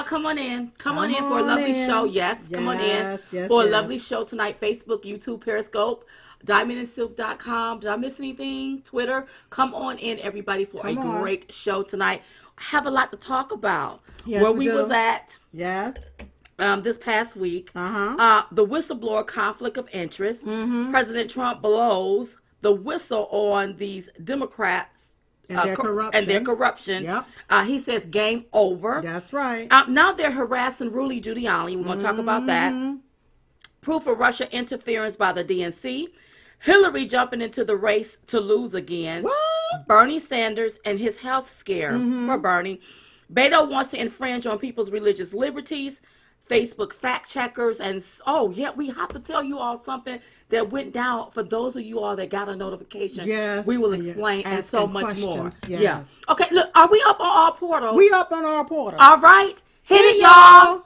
come on in. Come on in for a lovely show. Yes, come on in for a lovely show tonight. Facebook, YouTube, Periscope, diamondandsilk.com. Did I miss anything? Twitter. Come on in, everybody, for a great show tonight. I have a lot to talk about. Yes, where we was at. Yes. This past week. The whistleblower conflict of interest. President Trump blows the whistle on these Democrats. And their corruption. Yep. He says game over. That's right. Now they're harassing Rudy Giuliani. We're going to talk about that. Proof of Russia interference by the DNC. Hillary jumping into the race to lose again. What? Bernie Sanders and his health scare for Bernie. Beto wants to infringe on people's religious liberties. Facebook fact checkers. And we have to tell you all something that went down for those of you all that got a notification. Yes. We will explain and so much more. Yes. Yeah. Okay, look, are we up on our portals? We up on our portal. All right. Hit it, y'all.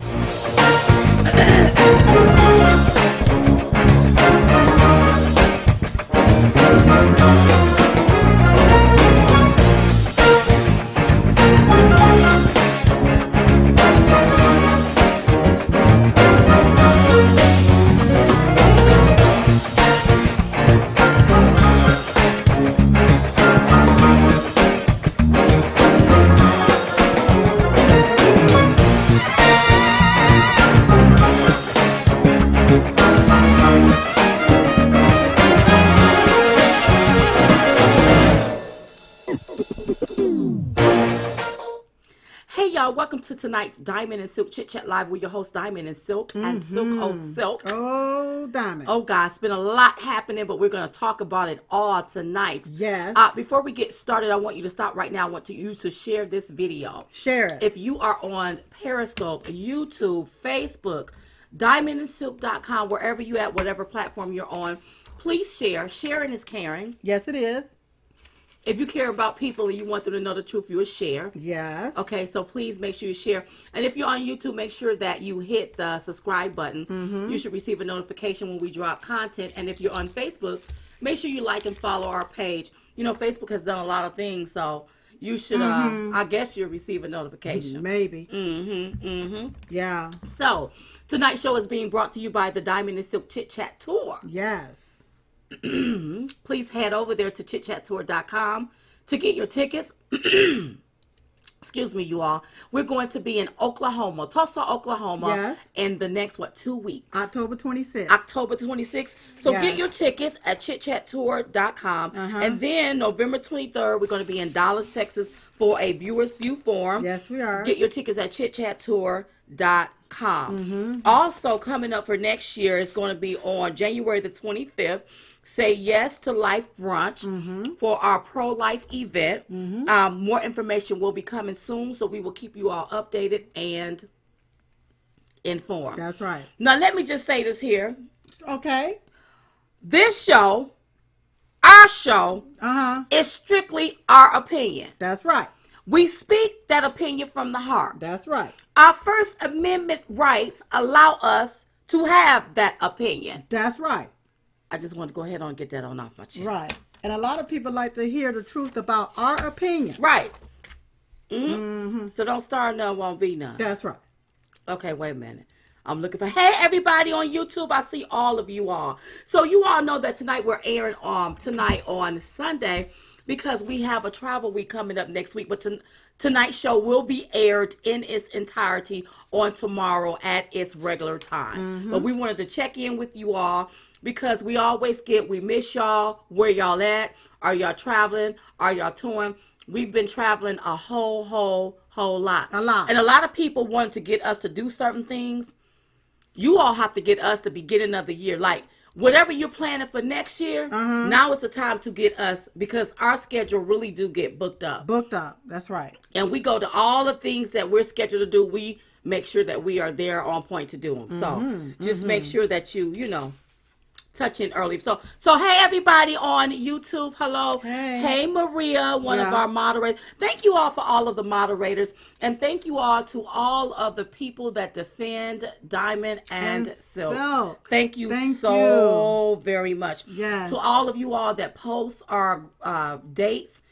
Welcome to tonight's Diamond and Silk Chit Chat Live with your host Diamond and Silk and Silk Oh Silk. Oh, Diamond. Oh, guys, it's been a lot happening, but we're going to talk about it all tonight. Yes. Before we get started, I want you to stop right now. I want you to share this video. Share it. If you are on Periscope, YouTube, Facebook, diamondandsilk.com, wherever you at, whatever platform you're on, please share. Sharing is caring. Yes, it is. If you care about people and you want them to know the truth, you will share. Yes. Okay, so please make sure you share. And if you're on YouTube, make sure that you hit the subscribe button. You should receive a notification when we drop content. And if you're on Facebook, make sure you like and follow our page. You know, Facebook has done a lot of things, so you should, I guess you'll receive a notification. Maybe. Yeah. So, tonight's show is being brought to you by the Diamond and Silk Chit Chat Tour. Yes. Please head over there to chitchattour.com to get your tickets. Excuse me, you all. We're going to be in Oklahoma, Tulsa, Oklahoma, in the next, 2 weeks? October 26th. October 26th. So get your tickets at chitchattour.com. And then November 23rd, we're going to be in Dallas, Texas for a Viewers View Forum. Yes, we are. Get your tickets at chitchattour.com. Also, coming up for next year is going to be on January the 25th. Say Yes to Life Brunch for our pro-life event. More information will be coming soon, so we will keep you all updated and informed. That's right. Now, let me just say this here. Okay. This show, our show, is strictly our opinion. That's right. We speak that opinion from the heart. That's right. Our First Amendment rights allow us to have that opinion. That's right. I just want to go ahead and get that on off my chest. Right. And a lot of people like to hear the truth about our opinion. Right. So don't start none, won't be none. That's right. Okay, wait a minute. I'm looking for, hey, everybody on YouTube. I see all of you all. So you all know that tonight we're airing tonight on Sunday because we have a travel week coming up next week. But tonight's show will be aired in its entirety on tomorrow at its regular time. But we wanted to check in with you all because we always we miss y'all. Where y'all at? Are y'all traveling? Are y'all touring? We've been traveling a whole lot. A lot. And a lot of people wanted to get us to do certain things. You all have to get us the beginning of the year. Like, whatever you're planning for next year, now is the time to get us, because our schedule really do get booked up. Booked up. That's right. And we go to all the things that we're scheduled to do. We make sure that we are there on point to do them. So just make sure that you touch in early. So hey, everybody on YouTube. Hello. Hey Maria, one of our moderators. Thank you all for all of the moderators. And thank you all to all of the people that defend Diamond and Silk. Thank you so very much. Yes. To all of you all that post our dates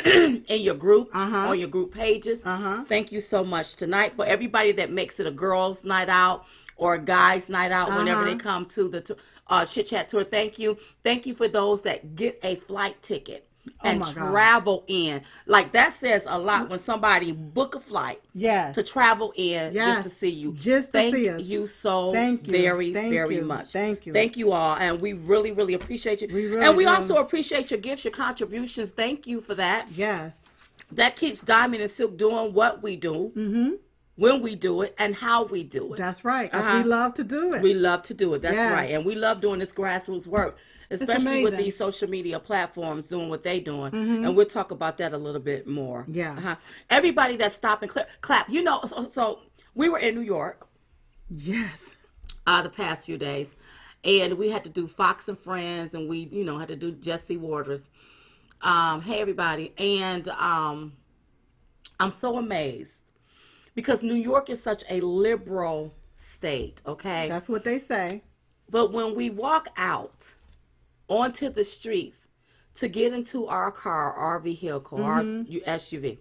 in your groups, Uh-huh. on your group pages. Uh-huh. Thank you so much tonight. For everybody that makes it a girls' night out or a guys' night out whenever they Uh-huh. come to the Chit Chat tour, thank you. Thank you for those that get a flight ticket Oh and my God. travel in. Like, that says a lot when somebody book a flight Yes. to travel in just to see Yes. you. Just to see Thank us. you so Thank you. very, Thank very you. much. Thank you. Thank you all. And we really, really appreciate you. We really And we do. also appreciate your gifts, your contributions. Thank you for that. Yes. That keeps Diamond and Silk doing what we do, Mm-hmm. when we do it, and how we do it. That's right. Because we Uh-huh. love to do it. We love to do it. That's Yes. right. And we love doing this grassroots work, It's especially with amazing. these social media platforms doing what they doing. Mm-hmm. And we'll talk about that a little bit more. Yeah. Uh-huh. Everybody that stop and clap. So we were in New York Yes. the past few days, and we had to do Fox and Friends, and we, had to do Jesse Waters. Hey, everybody. And I'm so amazed because New York is such a liberal state, okay? That's what they say. But when we walk out onto the streets to get into our car, our vehicle, our SUV,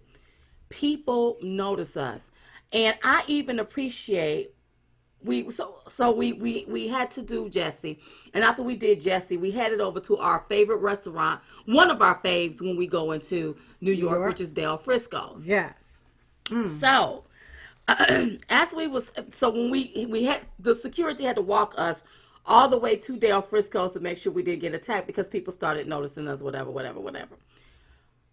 people notice us. And I even appreciate we had to do Jesse. And after we did Jesse, we headed over to our favorite restaurant, one of our faves when we go into New York, which is Del Frisco's. Yes. So when we had the security had to walk us all the way to Del Frisco's to make sure we didn't get attacked because people started noticing us, whatever.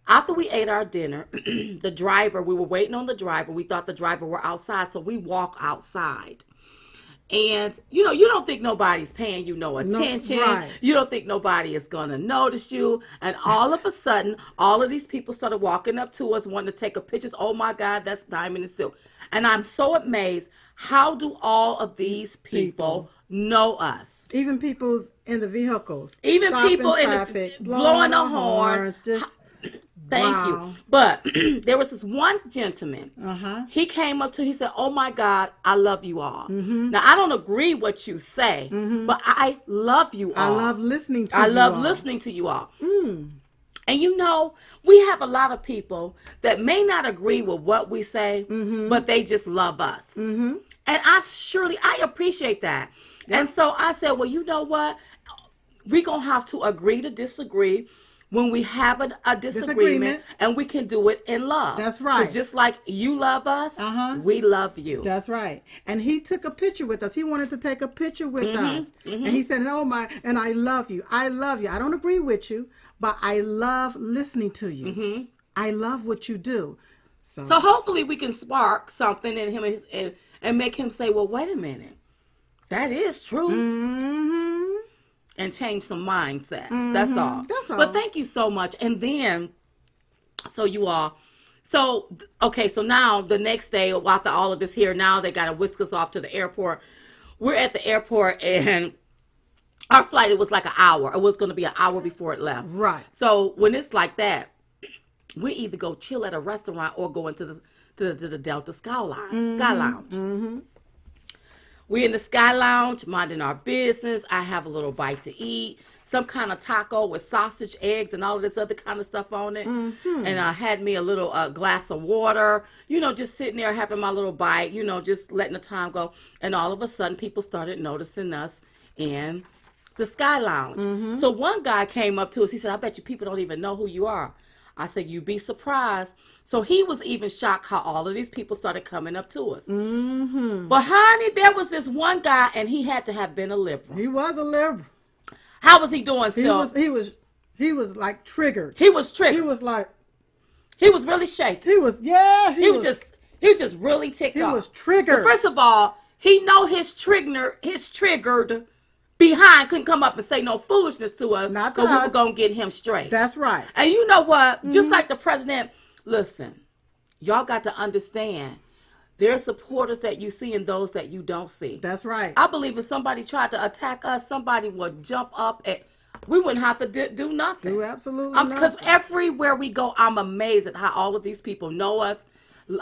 After we ate our dinner, we were waiting on the driver. We thought the driver were outside, so we walk outside. And, you don't think nobody's paying you no attention. Right. You don't think nobody is going to notice you. And all of a sudden, all of these people started walking up to us, wanting to take a pictures. Oh, my God, that's Diamond and Silk. And I'm so amazed. How do all of these people know us? Even people in the vehicles. Even people in traffic, blowing a horn. Just Thank you. But there was this one gentleman. Uh-huh. He came up to, he said, "Oh my God, I love you all." Mm-hmm. Now, I don't agree what you say, but I love you all. I love listening to you I love all. listening to you all. And we have a lot of people that may not agree with what we say, but they just love us. Mm-hmm. And I appreciate that. Yep. And so I said, well, you know what? We're going to have to agree to disagree when we have a disagreement, and we can do it in love. That's right. Because just like you love us, we love you. That's right. And he took a picture with us. He wanted to take a picture with us. Mm-hmm. And he said, "Oh my, and I love you. I love you. I don't agree with you, but I love listening to you. Mm-hmm. I love what you do." So hopefully we can spark something in him and make him say, "Well, wait a minute. That is true." Mm-hmm. And change some mindsets. Mm-hmm. That's all. But thank you so much. And then, so now the next day, after all of this here, now they got to whisk us off to the airport. We're at the airport, and our flight, it was like an hour. It was going to be an hour before it left. Right. So when it's like that, we either go chill at a restaurant or go into the Delta Sky Lounge. Mm-hmm. We in the Sky Lounge, minding our business. I have a little bite to eat, some kind of taco with sausage, eggs, and all of this other kind of stuff on it. Mm-hmm. And I had me a little glass of water, just sitting there having my little bite, just letting the time go. And all of a sudden, people started noticing us in the Sky Lounge. Mm-hmm. So one guy came up to us. He said, "I bet you people don't even know who you are." I said, "You'd be surprised." So he was even shocked how all of these people started coming up to us. Mm-hmm. But honey, there was this one guy, and he had to have been a liberal. He was a liberal. How was he doing, Sil? He was like triggered. He was triggered. He was really shaky. He was just really ticked off. He was triggered. But first of all, he know his triggered behind couldn't come up and say no foolishness to us, because we were going to get him straight. That's right. And you know what? Mm-hmm. Just like the president, listen, y'all got to understand, there are supporters that you see and those that you don't see. That's right. I believe if somebody tried to attack us, somebody would jump up and we wouldn't have to do nothing. Do absolutely nothing. Because everywhere we go, I'm amazed at how all of these people know us.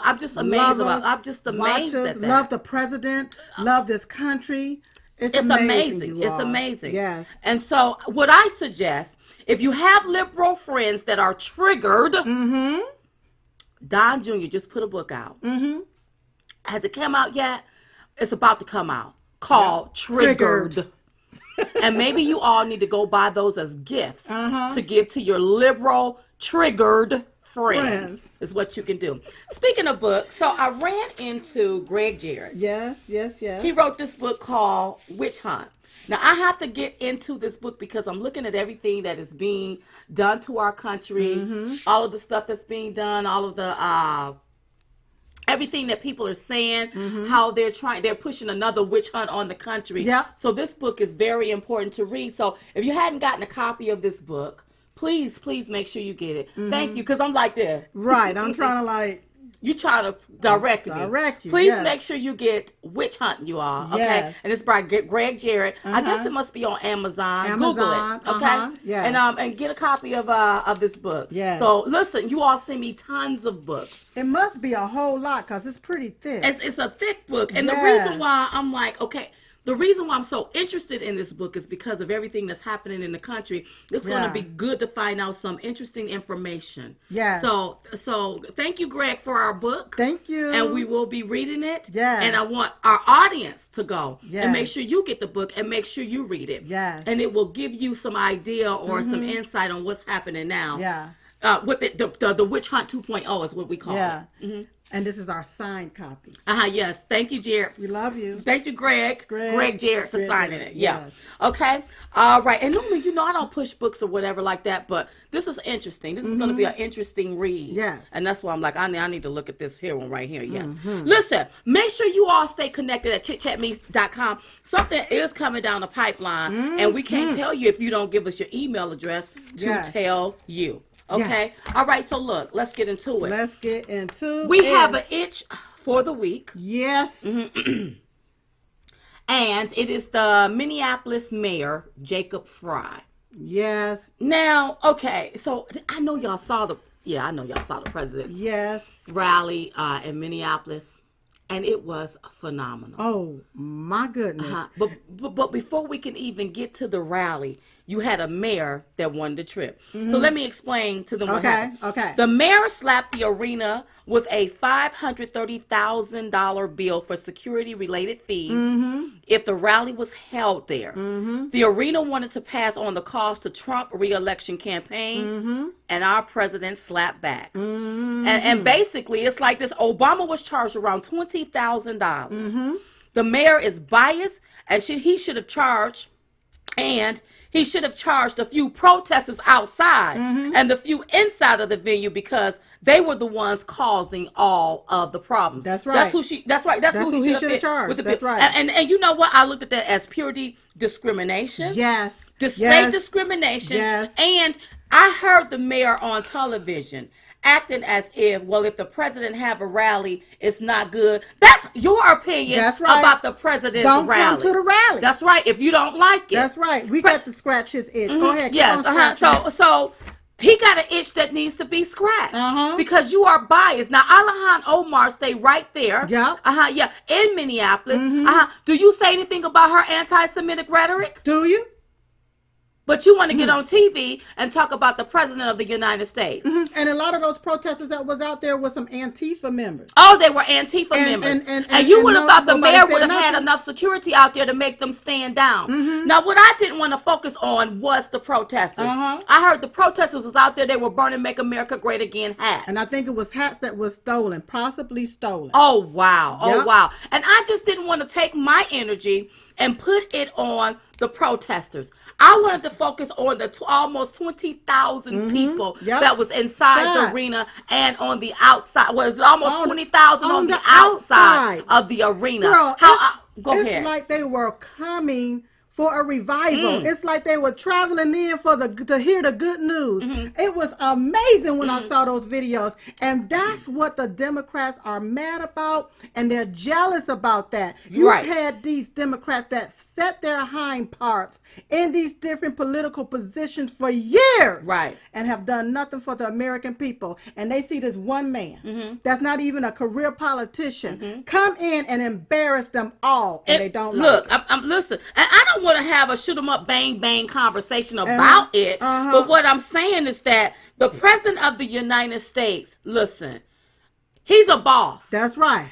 I'm just amazed at that. Love the president. Love this country. It's amazing. It's amazing. Yes. And so what I suggest If you have liberal friends that are triggered, Mm-hmm. Don Jr. just put a book out. Mm-hmm. Has it come out yet? It's about to come out. Called Triggered. And maybe you all need to go buy those as gifts to give to your liberal triggered friends. Is what you can do. Speaking of books, so I ran into Greg Jarrett. Yes, yes, yes. He wrote this book called Witch Hunt. Now, I have to get into this book because I'm looking at everything that is being done to our country, all of the stuff that's being done, all of the everything that people are saying, how they're pushing another witch hunt on the country. Yep. So this book is very important to read. So if you hadn't gotten a copy of this book, please make sure you get it. Thank you, because I'm like this. Right, I'm trying to like... You trying to direct me. You. Please yes. make sure you get Witch Hunting, you all. Okay. Yes. And it's by Greg Jarrett. I guess it must be on Amazon. Google it. Okay. Yeah. And get a copy of this book. Yes. So listen, you all send me tons of books. It must be a whole lot because it's pretty thick. It's a thick book. And the reason why I'm like, okay, the reason why I'm so interested in this book is because of everything that's happening in the country. It's going to be good to find out some interesting information. Yeah. So thank you, Greg, for our book. Thank you. And we will be reading it. Yes. And I want our audience to go yes. and make sure you get the book and make sure you read it. Yes. And it will give you some idea or some insight on what's happening now. Yeah. With the Witch Hunt 2.0 is what we call it. And this is our signed copy. Yes. Thank you, Jared. We love you. Thank you, Greg Jarrett, for signing it. Yeah. Yes. Okay. All right. And normally, I don't push books or whatever like that, but this is interesting. This is going to be an interesting read. Yes. And that's why I'm like, I need to look at this here one right here. Yes. Listen, make sure you all stay connected at chitchatme.com. Something is coming down the pipeline, and we can't tell you if you don't give us your email address to tell you. Okay. Yes. All right. So look, let's get into it. Let's get into it. We have an itch for the week. Yes. And it is the Minneapolis mayor, Jacob Fry. Yes. Now, okay, so I know y'all saw the president's rally in Minneapolis, and it was phenomenal. Oh my goodness! But before we can even get to the rally, you had a mayor that won the trip. So let me explain to them what happened. Okay. The mayor slapped the arena with a $530,000 bill for security-related fees if the rally was held there. The arena wanted to pass on the cost to Trump re-election campaign, and our president slapped back. And basically, it's like this. Obama was charged around $20,000. The mayor is biased, and he should have charged, and he should have charged a few protesters outside and the few inside of the venue because they were the ones causing all of the problems. That's right. That's who he should have charged. That's right. And you know what? I looked at that as purity discrimination. Yes. Display discrimination. Yes. And I heard the mayor on television acting as if the president have a rally, it's not good. That's your opinion about the president's rally. Don't come to the rally. That's right. If you don't like it. That's right. We got to scratch his itch. Go ahead. Yes. So he got an itch that needs to be scratched because you are biased. Now, Alejandro Omar stay right there. Yeah. In Minneapolis. Do you say anything about her anti-Semitic rhetoric? Do you? But you want to get on TV and talk about the president of the United States. And a lot of those protesters that was out there were some Antifa members. Oh, they were Antifa members. And you would have thought the mayor would have had enough security out there to make them stand down. Now, what I didn't want to focus on was the protesters. I heard the protesters was out there. They were burning Make America Great Again hats. And I think it was hats that were stolen, possibly stolen. Oh, wow. Oh, wow. And I just didn't want to take my energy and put it on the protesters. I wanted to focus on the almost 20,000 people that was inside the arena and on the outside. Was almost 20,000 on the outside of the arena. Girl, go ahead. It's like they were coming for a revival. It's like they were traveling in to hear the good news. It was amazing when I saw those videos. And that's what the Democrats are mad about, and they're jealous about that. You've had these Democrats that set their hind parts in these different political positions for years. Right. And have done nothing for the American people. And they see this one man that's not even a career politician come in and embarrass them all, and they don't look. Like it. Listen, and I don't want to have a shoot 'em up, bang bang conversation about it. But what I'm saying is that the president of the United States, listen, he's a boss. That's right.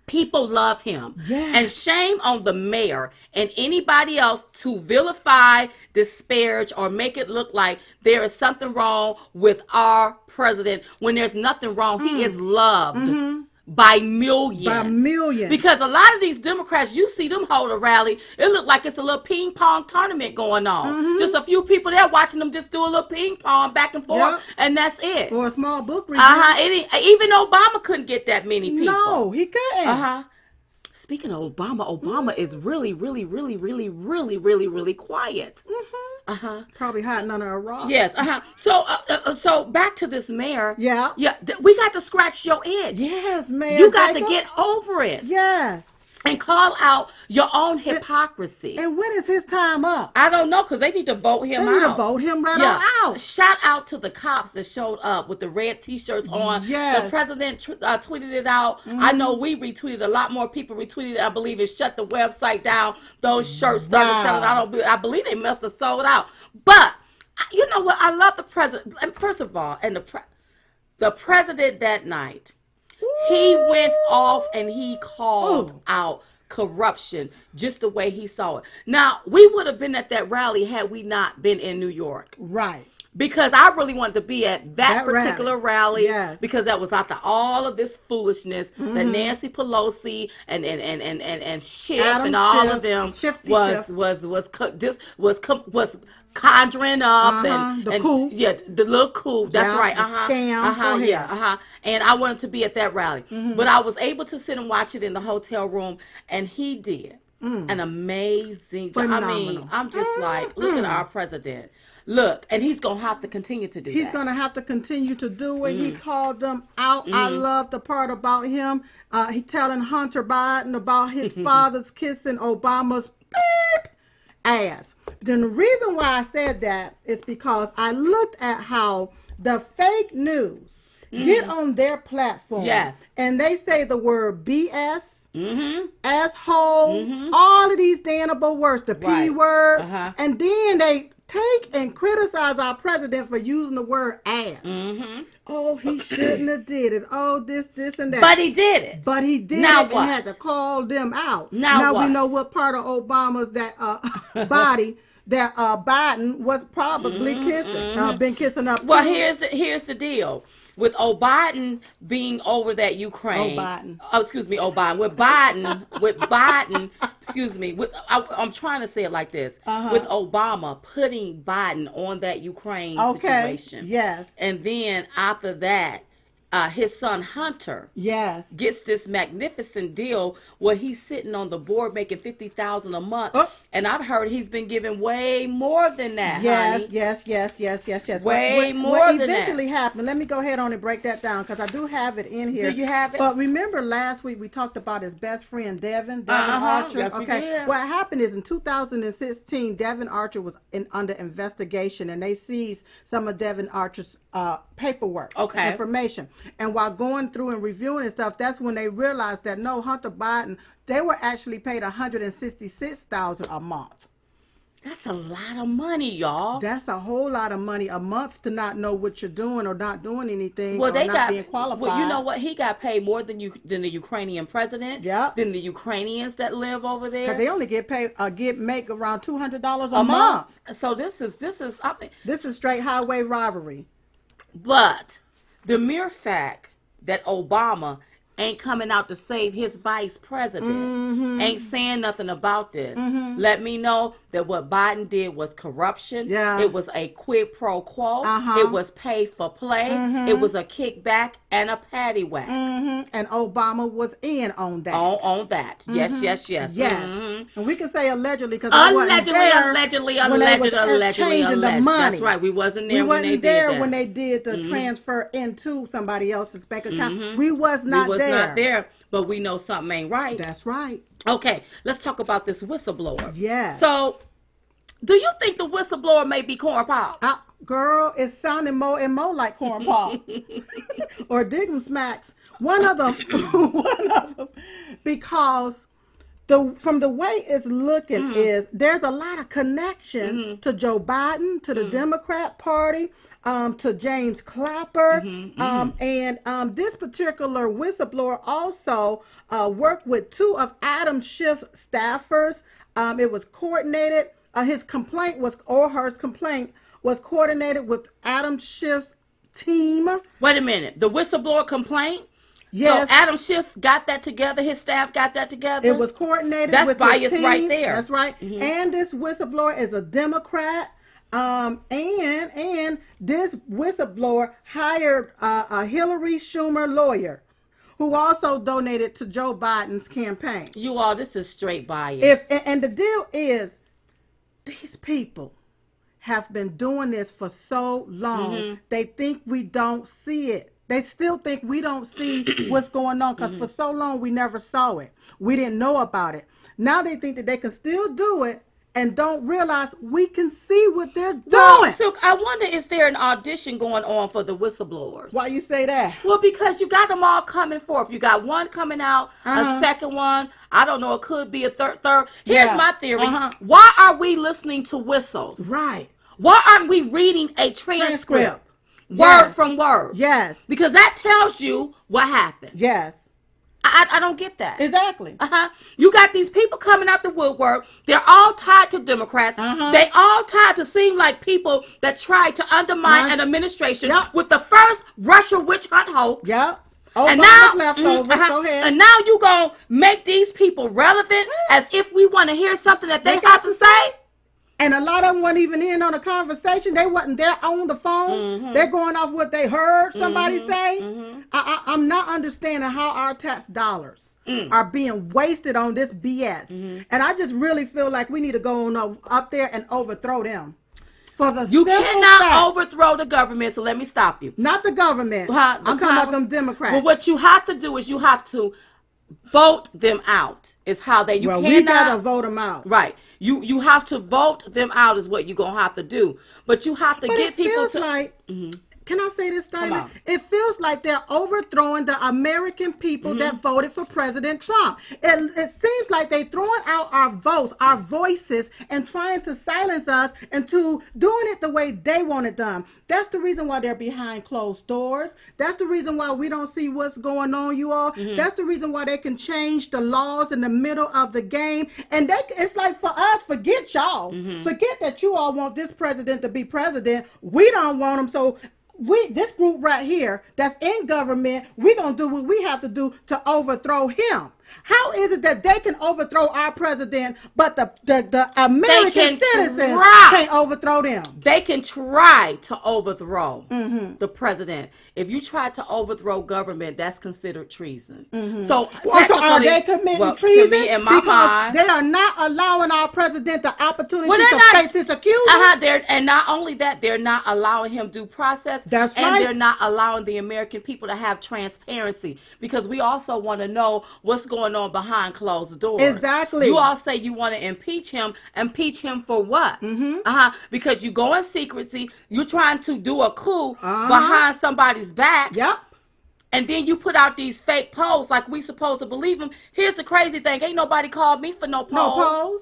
People love him. Yes. And shame on the mayor and anybody else to vilify, disparage, or make it look like there is something wrong with our president when there's nothing wrong. He is loved by millions. By millions. Because a lot of these Democrats, you see them hold a rally, it look like it's a little ping pong tournament going on. Just a few people there watching them just do a little ping pong back and forth, and that's it. Or a small book review. Even Obama couldn't get that many people. No, he couldn't. Speaking of Obama is really, really, really, really, really, really, really quiet. Probably hiding under a rock. Yes. So back to this mayor. Yeah. We got to scratch your itch. Yes, Mayor. You got to get over it. Yes. And call out your own hypocrisy. And when is his time up? I don't know, because they need to vote him out. They need to vote him right on out. Shout out to the cops that showed up with the red T-shirts on. Yes. The president tweeted it out. I know we retweeted. A lot more people retweeted it. I believe it shut the website down. Those shirts started selling. I believe they must have sold out. But you know what? I love the president. And first of all, and the president that night, he went off and he called out corruption just the way he saw it. Now, we would have been at that rally had we not been in New York. Right. Because I really wanted to be at that particular rally. Yes. Because that was after all of this foolishness that Nancy Pelosi and Schiff Adam and all Schiff, of them Shifty was conjuring up and the coup. Yeah, the little coup. That's right. The scam. And I wanted to be at that rally, but I was able to sit and watch it in the hotel room, and he did an amazing job. Phenomenal. I mean, I'm just like, look at our president. Look, and he's going to have to continue to do that. He's going to have to continue to do it. He called them out. I love the part about him. He telling Hunter Biden about his father's kissing Obama's beep ass. Then the reason why I said that is because I looked at how the fake news get on their platform. Yes. And they say the word BS. Asshole, all of these damnable words, the P word, and then they take and criticize our president for using the word ass. Oh, he shouldn't have did it. Oh, this, and that. But he did it. But he did now it what? and had to call them out. Now we know what part of Obama's that body that Biden was probably kissing, been kissing up. Well, here's the deal. With Biden being over that Ukraine, Obama. With Biden, excuse me. I'm trying to say it like this. With Obama putting Biden on that Ukraine situation. Yes. And then after that, his son Hunter gets this magnificent deal where he's sitting on the board making $50,000 a month, and I've heard he's been given way more than that. Yes. Way more what than that. eventually happened. Let me go ahead on and break that down because I do have it in here. Do you have it? But remember last week we talked about his best friend Devin Archer. Yes, we did. What happened is in 2016, Devin Archer was under investigation, and they seized some of Devin Archer's paperwork, information. And while going through and reviewing and stuff, that's when they realized that no, Hunter Biden, they were actually paid $166,000 a month. That's a lot of money, y'all. That's a whole lot of money a month to not know what you're doing or not doing anything or not being qualified. Well, you know what? He got paid more than the Ukrainian president. Than the Ukrainians that live over there. Because they only get paid make around $200 a month. So this is I mean, this is straight highway robbery. But the mere fact that Obama ain't coming out to save his vice president, ain't saying nothing about this, let me know that what Biden did was corruption. It was a quid pro quo. It was pay for play. It was a kickback and a paddywhack. And Obama was in on that. On that. Yes. And we can say allegedly because allegedly. The money. That's right. We wasn't there when they did the transfer into somebody else's bank account. We was not there. But we know something ain't right. That's right. Okay, let's talk about this whistleblower. Yeah. So, do you think the whistleblower may be Corn Pop? Girl, it's sounding more and more like Corn Pop. Or Diggum Smacks. One of them. Because From the way it's looking is there's a lot of connection to Joe Biden, to the Democrat Party, to James Clapper, and this particular whistleblower also worked with two of Adam Schiff's staffers. It was coordinated. His complaint was, or her complaint was coordinated with Adam Schiff's team. Wait a minute. The whistleblower complaint? Yes. So Adam Schiff got that together. His staff got that together. It was coordinated. That's with bias his team. right there. That's right. And this whistleblower is a Democrat. And this whistleblower hired a Hillary Schumer lawyer, who also donated to Joe Biden's campaign. You all, this is straight bias. And the deal is, these people have been doing this for so long. They think we don't see it. They still think we don't see what's going on because for so long we never saw it. We didn't know about it. Now they think that they can still do it and don't realize we can see what they're doing. Well, Silk, I wonder, is there an audition going on for the whistleblowers? Why you say that? Well, because you got them all coming forth. You got one coming out, a second one. I don't know. It could be a third. Here's my theory. Why are we listening to whistles? Right. Why aren't we reading a transcript? Word from word. Yes. Because that tells you what happened. Yes. I don't get that. Exactly. You got these people coming out the woodwork. They're all tied to Democrats. They all tied to seem like people that tried to undermine an administration with the first Russia witch hunt hoax. Yep. And now, leftovers. Go ahead. And now you gonna make these people relevant as if we want to hear something that they have to say. And a lot of them weren't even in on the conversation. They wasn't there on the phone. They're going off what they heard somebody say. I'm not understanding how our tax dollars are being wasted on this BS. And I just really feel like we need to go on up there and overthrow them. You cannot overthrow the government, so let me stop you. Not the government. I'm talking about them Democrats. Well, what you have to do is you have to vote them out. Is how they. We gotta vote them out. Right. You have to vote them out is what you're gonna have to do. But you have to get people to. Like, can I say this statement? It feels like they're overthrowing the American people that voted for President Trump. It seems like they're throwing out our votes, our voices, and trying to silence us into doing it the way they want it done. That's the reason why they're behind closed doors. That's the reason why we don't see what's going on, you all. That's the reason why they can change the laws in the middle of the game. And it's like, for us, forget y'all. Forget that you all want this president to be president. We don't want him. So this group right here that's in government, we're going to do what we have to do to overthrow him. How is it that they can overthrow our president, but the American citizens can't overthrow them? They can try to overthrow the president. If you try to overthrow government, that's considered treason. So are they committing treason? To me, in my because mind, they are not allowing our president the opportunity to face his accusers. And not only that, they're not allowing him due process. That's and right. They're not allowing the American people to have transparency, because we also want to know what's going on behind closed doors. Exactly. You all say you want to impeach him. Impeach him for what? Because you go in secrecy. You're trying to do a coup behind somebody's back. Yep. And then you put out these fake polls like we supposed to believe them. Here's the crazy thing. Ain't nobody called me for no polls. No polls.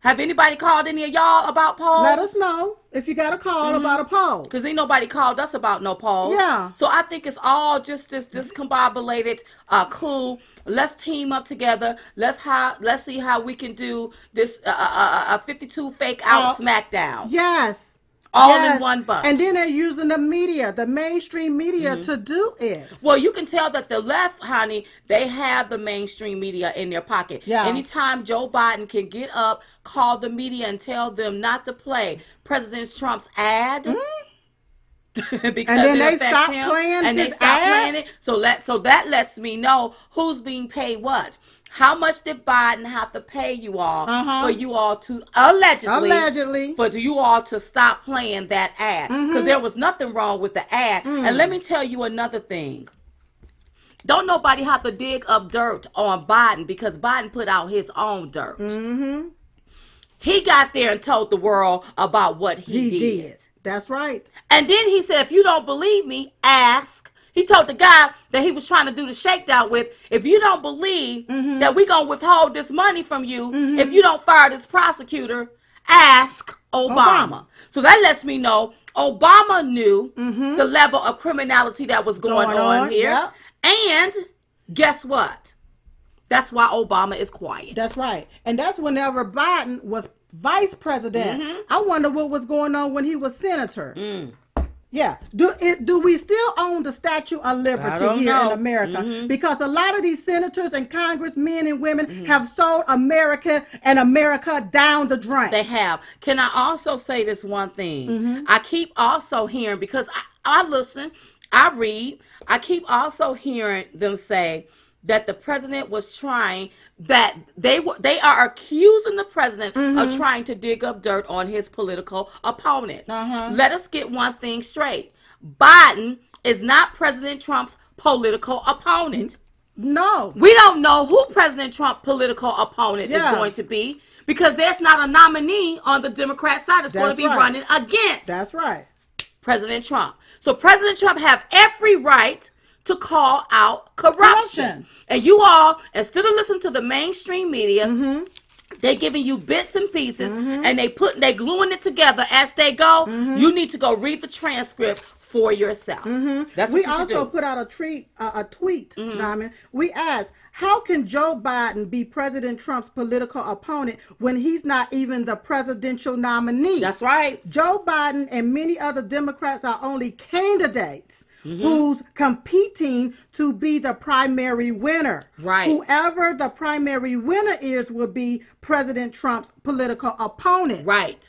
Have anybody called any of y'all about polls? Let us know if you got a call about a poll. Because ain't nobody called us about no polls. Yeah. So I think it's all just this discombobulated coup. Let's team up together. Let's see how we can do this 52 fake out SmackDown. Yes. All in one bunch. And then they're using the media, the mainstream media, to do it. Well, you can tell that the left, honey, they have the mainstream media in their pocket. Yeah. Anytime Joe Biden can get up, call the media, and tell them not to play President Trump's ad. Because and then they stop playing and they stop playing it. So that lets me know who's being paid what. How much did Biden have to pay you all for you all to allegedly for you all to stop playing that ad? Because there was nothing wrong with the ad. And let me tell you another thing. Don't nobody have to dig up dirt on Biden, because Biden put out his own dirt. He got there and told the world about what he did. That's right. And then he said, if you don't believe me, ask He told the guy that he was trying to do the shakedown with, if you don't believe that we're going to withhold this money from you, if you don't fire this prosecutor, ask Obama. So that lets me know Obama knew the level of criminality that was going on here. Yep. And guess what? That's why Obama is quiet. That's right. And that's whenever Biden was vice president. I wonder what was going on when he was senator. Yeah. Do we still own the Statue of Liberty here in America? Because a lot of these senators and congressmen and women have sold America and America down the drain. They have. Can I also say this one thing? I keep also hearing, because I listen, I read, I keep also hearing them say that the president was trying, that they are accusing the president of trying to dig up dirt on his political opponent. Let us get one thing straight. Biden is not President Trump's political opponent. No. We don't know who President Trump's political opponent is going to be, because there's not a nominee on the Democrat side that's going to be running against President Trump. So President Trump have every right to call out corruption. And you all, instead of listening to the mainstream media, they're giving you bits and pieces, and they gluing it together as they go. You need to go read the transcript for yourself. That's what we you should also do. put out a tweet, Diamond. We asked, how can Joe Biden be President Trump's political opponent when he's not even the presidential nominee? That's right. Joe Biden and many other Democrats are only candidates who's competing to be the primary winner. Right. Whoever the primary winner is will be President Trump's political opponent. Right.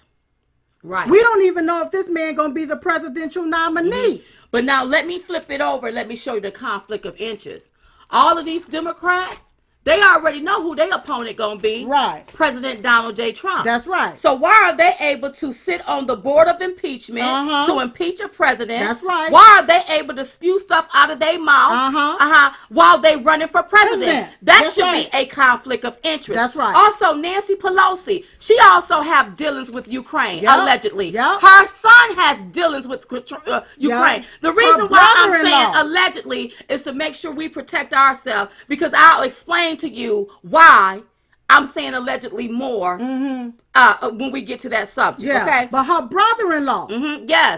Right. We don't even know if this man going to be the presidential nominee. But now let me flip it over. Let me show you the conflict of interest. All of these Democrats, they already know who their opponent going to be. Right. President Donald J. Trump. That's right. So why are they able to sit on the board of impeachment to impeach a president? That's right. Why are they able to spew stuff out of their mouth while they running for president? That should be a conflict of interest. That's right. Also, Nancy Pelosi, she also have dealings with Ukraine, allegedly. Yep. Her son has dealings with Ukraine. The reason why I'm saying allegedly is to make sure we protect ourselves, because I'll explain to you why I'm saying allegedly more when we get to that subject. Okay, but her brother-in-law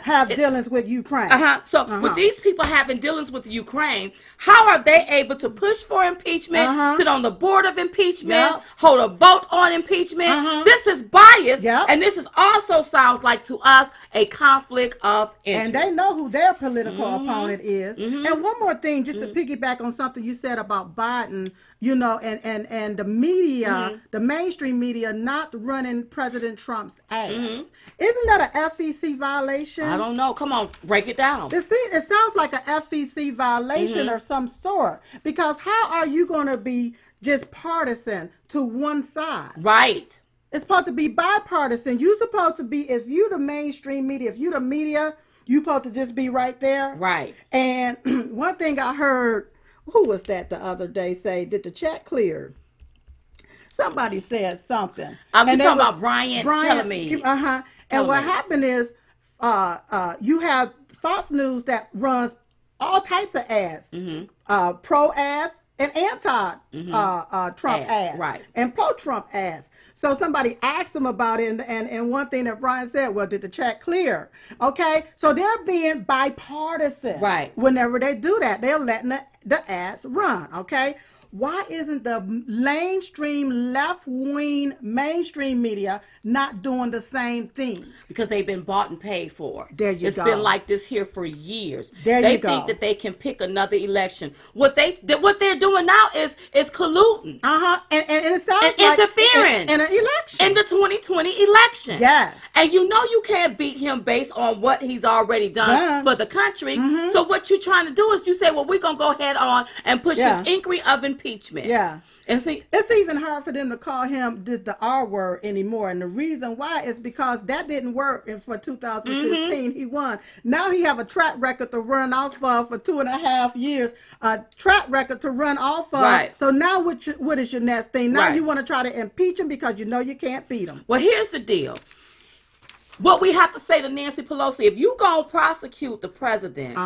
have dealings with Ukraine. So with these people having dealings with Ukraine, how are they able to push for impeachment, sit on the board of impeachment, hold a vote on impeachment? This is bias, and this is also sounds like to us a conflict of interest. And they know who their political opponent is. And one more thing, just to piggyback on something you said about Biden, you know, and the media, the mainstream media not running President Trump's ads. Isn't that a FEC violation? I don't know. Come on, break it down. It sounds like a FEC violation of some sort, because how are you going to be just partisan to one side? Right. It's supposed to be bipartisan. You're supposed to be, if you the mainstream media, if you the media, you're supposed to just be right there. Right. And one thing I heard, who was that the other day say, did the chat clear? Somebody said something. I'm talking about Brian Kellerman. And what happened is you have Fox News that runs all types of ads, pro ads and anti-Trump ads, right, and pro-Trump ads. So somebody asked him about it, and one thing that Brian said, well, did the chat clear? Okay, so they're being bipartisan. Right. Whenever they do that, they're letting the ads run, okay? Why isn't the mainstream, left-wing mainstream media not doing the same thing? Because they've been bought and paid for. There you go. It's been like this here for years. There they you go. They think that they can pick another election. What they're doing now is colluding. And it sounds and like interfering in an election. In the 2020 election. Yes. And you know you can't beat him based on what he's already done for the country. So what you're trying to do is you say, well, we're going to go ahead on and push this inquiry of impeachment. Yeah. And see, it's even hard for them to call him the R word anymore. And the reason why is because that didn't work for 2016. He won. Now he have a track record to run off of for 2.5 years. A track record to run off of. Right. So now what is your next thing? Now Right. you want to try to impeach him because you know you can't beat him. Well, here's the deal. what we have to say to Nancy Pelosi, if you gonna prosecute the president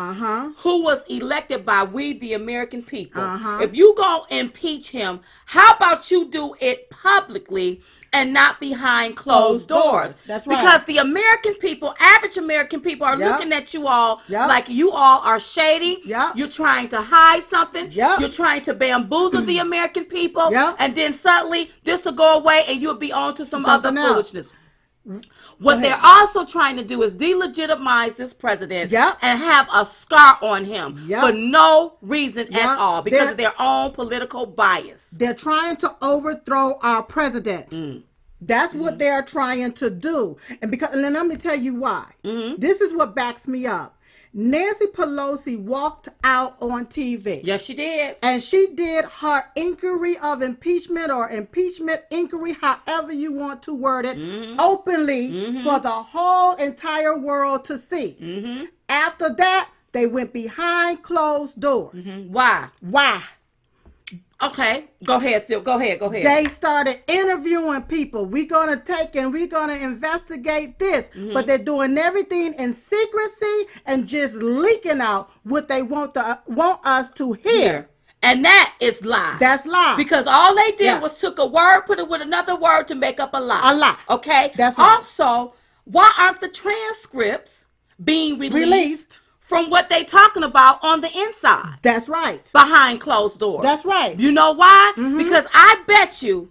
who was elected by we the American people, if you gonna impeach him, how about you do it publicly and not behind closed doors? That's right. Because the American people, average American people, are looking at you all like you all are shady. You're trying to hide something. You're trying to bamboozle the American people. And then suddenly this will go away and you'll be on to some other foolishness. What they're also trying to do is delegitimize this president and have a scar on him for no reason at all, because of their own political bias. They're trying to overthrow our president. That's what they're trying to do. And let me tell you why. This is what backs me up. Nancy Pelosi walked out on TV. Yes, she did. And she did her inquiry of impeachment or impeachment inquiry, however you want to word it, openly for the whole entire world to see. After that, they went behind closed doors. Why? Okay, go ahead, Sil. Go ahead. They started interviewing people. We're going to take and we're going to investigate this. But they're doing everything in secrecy and just leaking out what they want us to hear. And that is lie. That's lie. Because all they did was took a word, put it with another word to make up a lie. A lie. Okay? That's right. Also, why aren't the transcripts being released from what they talking about on the inside? That's right. Behind closed doors. That's right. You know why? Because I bet you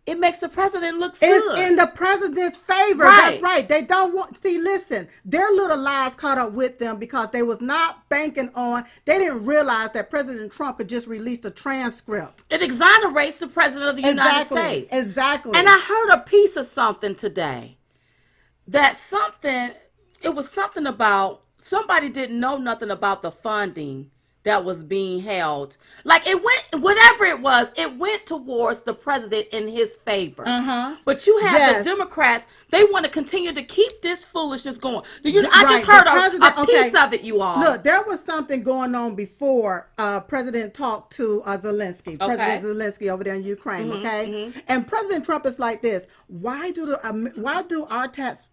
it makes the president look good. It's in the president's favor. Right. That's right. They don't want, listen, their little lies caught up with them because they was not banking on, they didn't realize that President Trump had just released a transcript. It exonerates the president of the United States. Exactly. And I heard a piece of something today. It was something about, somebody didn't know nothing about the funding that was being held. Like it went, whatever it went towards the president in his favor. But you have the Democrats, they want to continue to keep this foolishness going. I just heard a piece of it, you all. Look, there was something going on before President talked to Zelensky, President Zelensky over there in Ukraine, And President Trump is like this, why do our taxpaying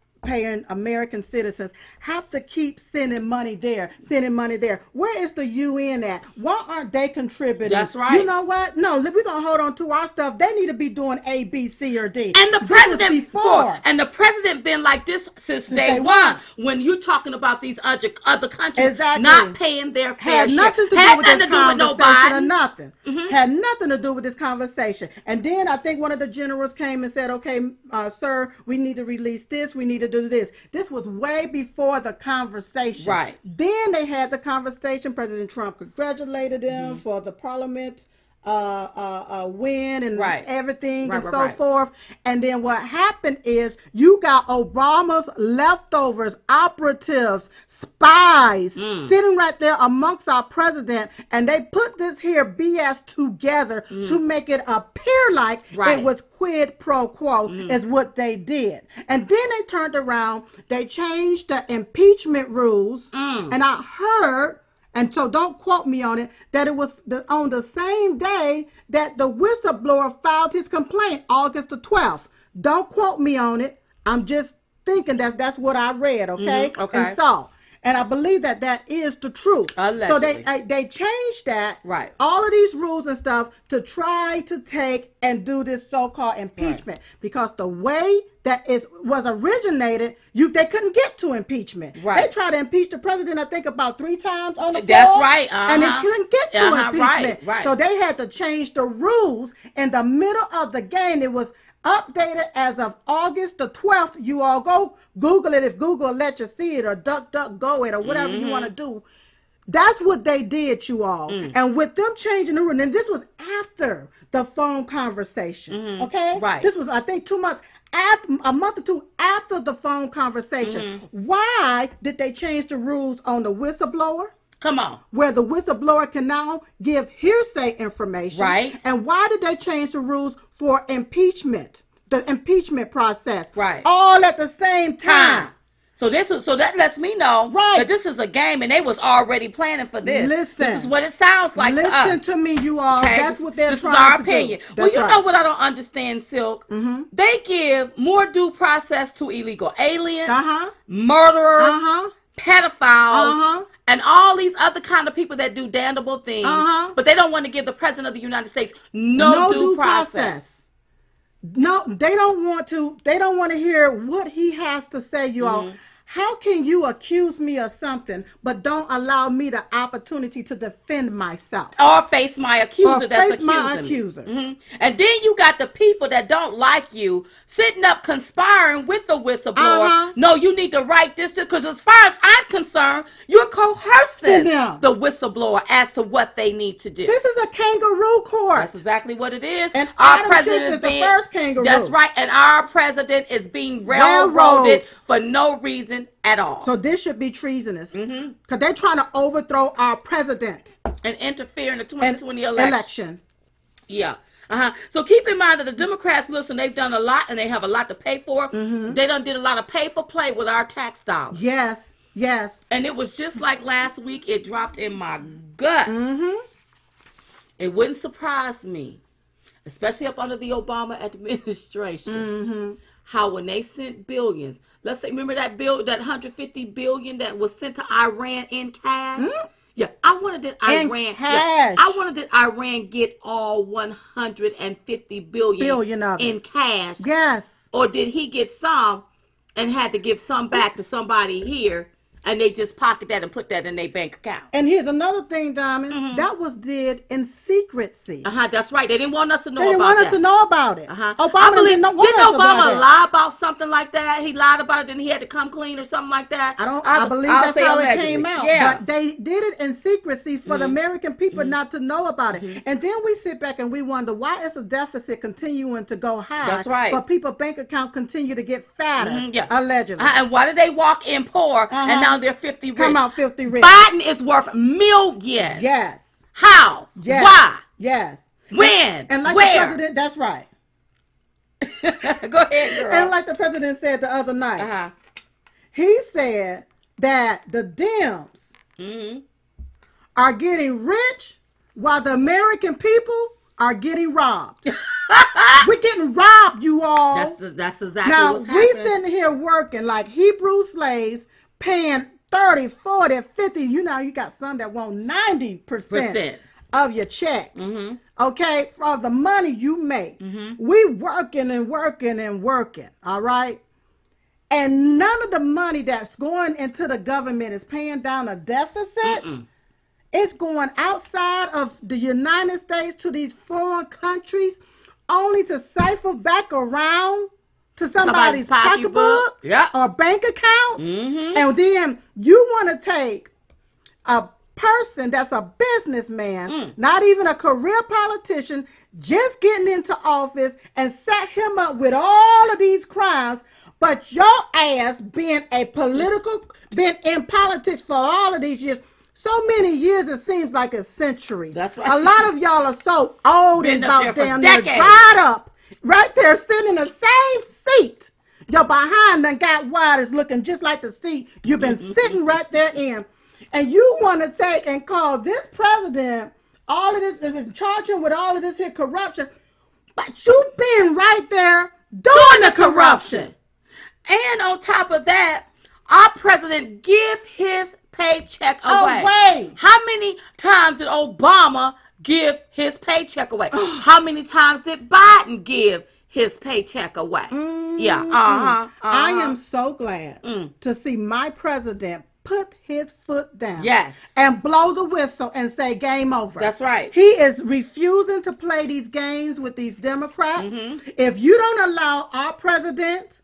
American citizens have to keep sending money there? Where is the UN at? Why aren't they contributing? That's right. You know what? No, we're going to hold on to our stuff. They need to be doing A, B, C, or D. And the president been like this since day one. When you talking about these other countries not paying their fair share. Had nothing to do with this conversation or nothing. Had nothing to do with this conversation. And then I think one of the generals came and said, okay, sir, we need to release this. We need to do this. This was way before the conversation. Right. Then they had the conversation. President Trump congratulated them for the parliament win and everything and so forth. And then what happened is you got Obama's leftovers, operatives, spies sitting right there amongst our president, and they put this here BS together to make it appear like it was quid pro quo is what they did. And then they turned around, they changed the impeachment rules, and I heard, and so don't quote me on it, that it was on the same day that the whistleblower filed his complaint, August the 12th. Don't quote me on it. I'm just thinking that's what I read, okay? And saw. And I believe that is the truth. Allegedly. So they changed that, right, all of these rules and stuff to try to take and do this so-called impeachment. Because the way that was originated, they couldn't get to impeachment. Right. They tried to impeach the president, I think, about 3 times on the floor. That's right. And they couldn't get to impeachment. Right. So they had to change the rules in the middle of the game. It was updated as of August the 12th. You all go Google it if Google let you see it, or DuckDuckGo it, or whatever you want to do. That's what they did, you all. And with them changing the rule, and this was after the phone conversation, okay? Right. This was, I think, 2 months after, a month or 2 after the phone conversation. Why did they change the rules on the whistleblower? Come on. Where the whistleblower can now give hearsay information. Right. And why did they change the rules for impeachment? The impeachment process. Right. All at the same time. So that lets me know that this is a game, and they was already planning for this. Listen, this is what it sounds like to us. Listen to me, you all. Okay? That's what they're trying to do. This is our opinion. Well, you know what I don't understand, Silk? Mm-hmm. They give more due process to illegal aliens, murderers, pedophiles, and all these other kind of people that do damnable things, but they don't want to give the president of the United States no due process. No, they don't want to. They don't want to hear what he has to say, you all. How can you accuse me of something, but don't allow me the opportunity to defend myself? Or face my accuser that's accusing me. Mm-hmm. And then you got the people that don't like you sitting up conspiring with the whistleblower. No, you need to write this, because as far as I'm concerned, you're coercing the whistleblower as to what they need to do. This is a kangaroo court. That's exactly what it is. And our president is the first kangaroo. That's right. And our president is being railroaded for no reason at all. So this should be treasonous, because they're trying to overthrow our president and interfere in the 2020 election. Yeah. So keep in mind that the Democrats, listen, they've done a lot, and they have a lot to pay for. They done did a lot of pay for play with our tax dollars. Yes. And it was just like last week, it dropped in my gut. It wouldn't surprise me, especially up under the Obama administration, how when they sent billions, let's say, remember that bill, that $150 billion that was sent to Iran in cash? Yeah, I wanted that Iran. I wanted that Iran get all $150 billion in cash. Yes. Or did he get some and had to give some back to somebody here, and they just pocket that and put that in their bank account? And here's another thing, Diamond. That was did in secrecy. That's right. They didn't want us to know about it. They didn't want us to know about it. Obama didn't Obama lie about something like that? He lied about it, then he had to come clean or something like that? I believe that's how it came out. Yeah. But they did it in secrecy for the American people not to know about it. And then we sit back and we wonder, why is the deficit continuing to go high? That's right. But people's bank account continue to get fatter, allegedly. And why did they walk in poor and now they're 50 rich? Come out 50 rich. Biden is worth millions. Yes. How? Yes. Why? Yes. When? And like where? The president, that's right. Go ahead, girl. And like the president said the other night, he said that the Dems are getting rich while the American people are getting robbed. We're getting robbed, you all. That's exactly now, what's happening. We sitting here working like Hebrew slaves, paying 30, 40, 50. You know, you got some that want 90% of your check. Okay, for the money you make. We working and working and working. All right. And none of the money that's going into the government is paying down a deficit. It's going outside of the United States to these foreign countries, only to cipher back around to somebody's pocketbook or bank account. And then you want to take a person that's a businessman, not even a career politician, just getting into office, and set him up with all of these crimes. But your ass been in politics for all of these years. So many years, it seems like a century. That's right. A lot of y'all are so old and about damn near dried up. Right there, sitting in the same seat. Your behind done got wide, is looking just like the seat you've been sitting right there in. And you want to take and call this president all of this and charge him with all of this here corruption. But you've been right there doing the corruption. And on top of that, our president give his paycheck away. How many times did Obama give his paycheck away? How many times did Biden give his paycheck away? I am so glad to see my president put his foot down. Yes. And blow the whistle and say game over. That's right. He is refusing to play these games with these Democrats. If you don't allow our president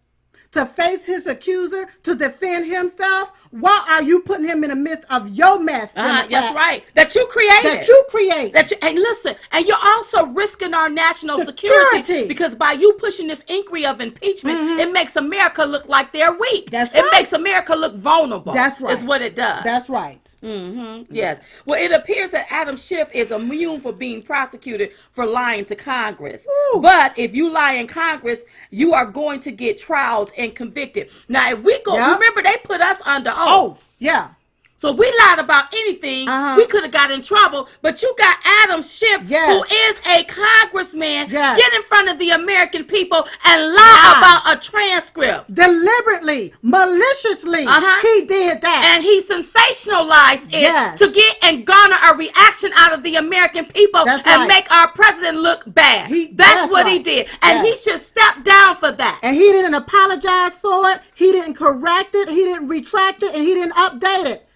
to face his accuser, to defend himself, why are you putting him in the midst of your mess? That's right. That you created. And listen, and you're also risking our national security, because by you pushing this inquiry of impeachment, it makes America look like they're weak. It makes America look vulnerable. That's right. Is what it does. That's right. Yes. Well, it appears that Adam Schiff is immune for being prosecuted for lying to Congress. But if you lie in Congress, you are going to get trialed and convicted. Now, if we go, Yep. remember they put us under oath. Oh, yeah. So if we lied about anything, we could have got in trouble. But you got Adam Schiff, who is a congressman, get in front of the American people and lie about a transcript. Deliberately, maliciously, he did that. And he sensationalized it to get and garner a reaction out of the American people and make our president look bad. That's what he did. And he should step down for that. And he didn't apologize for it. He didn't correct it. He didn't retract it. And he didn't update it.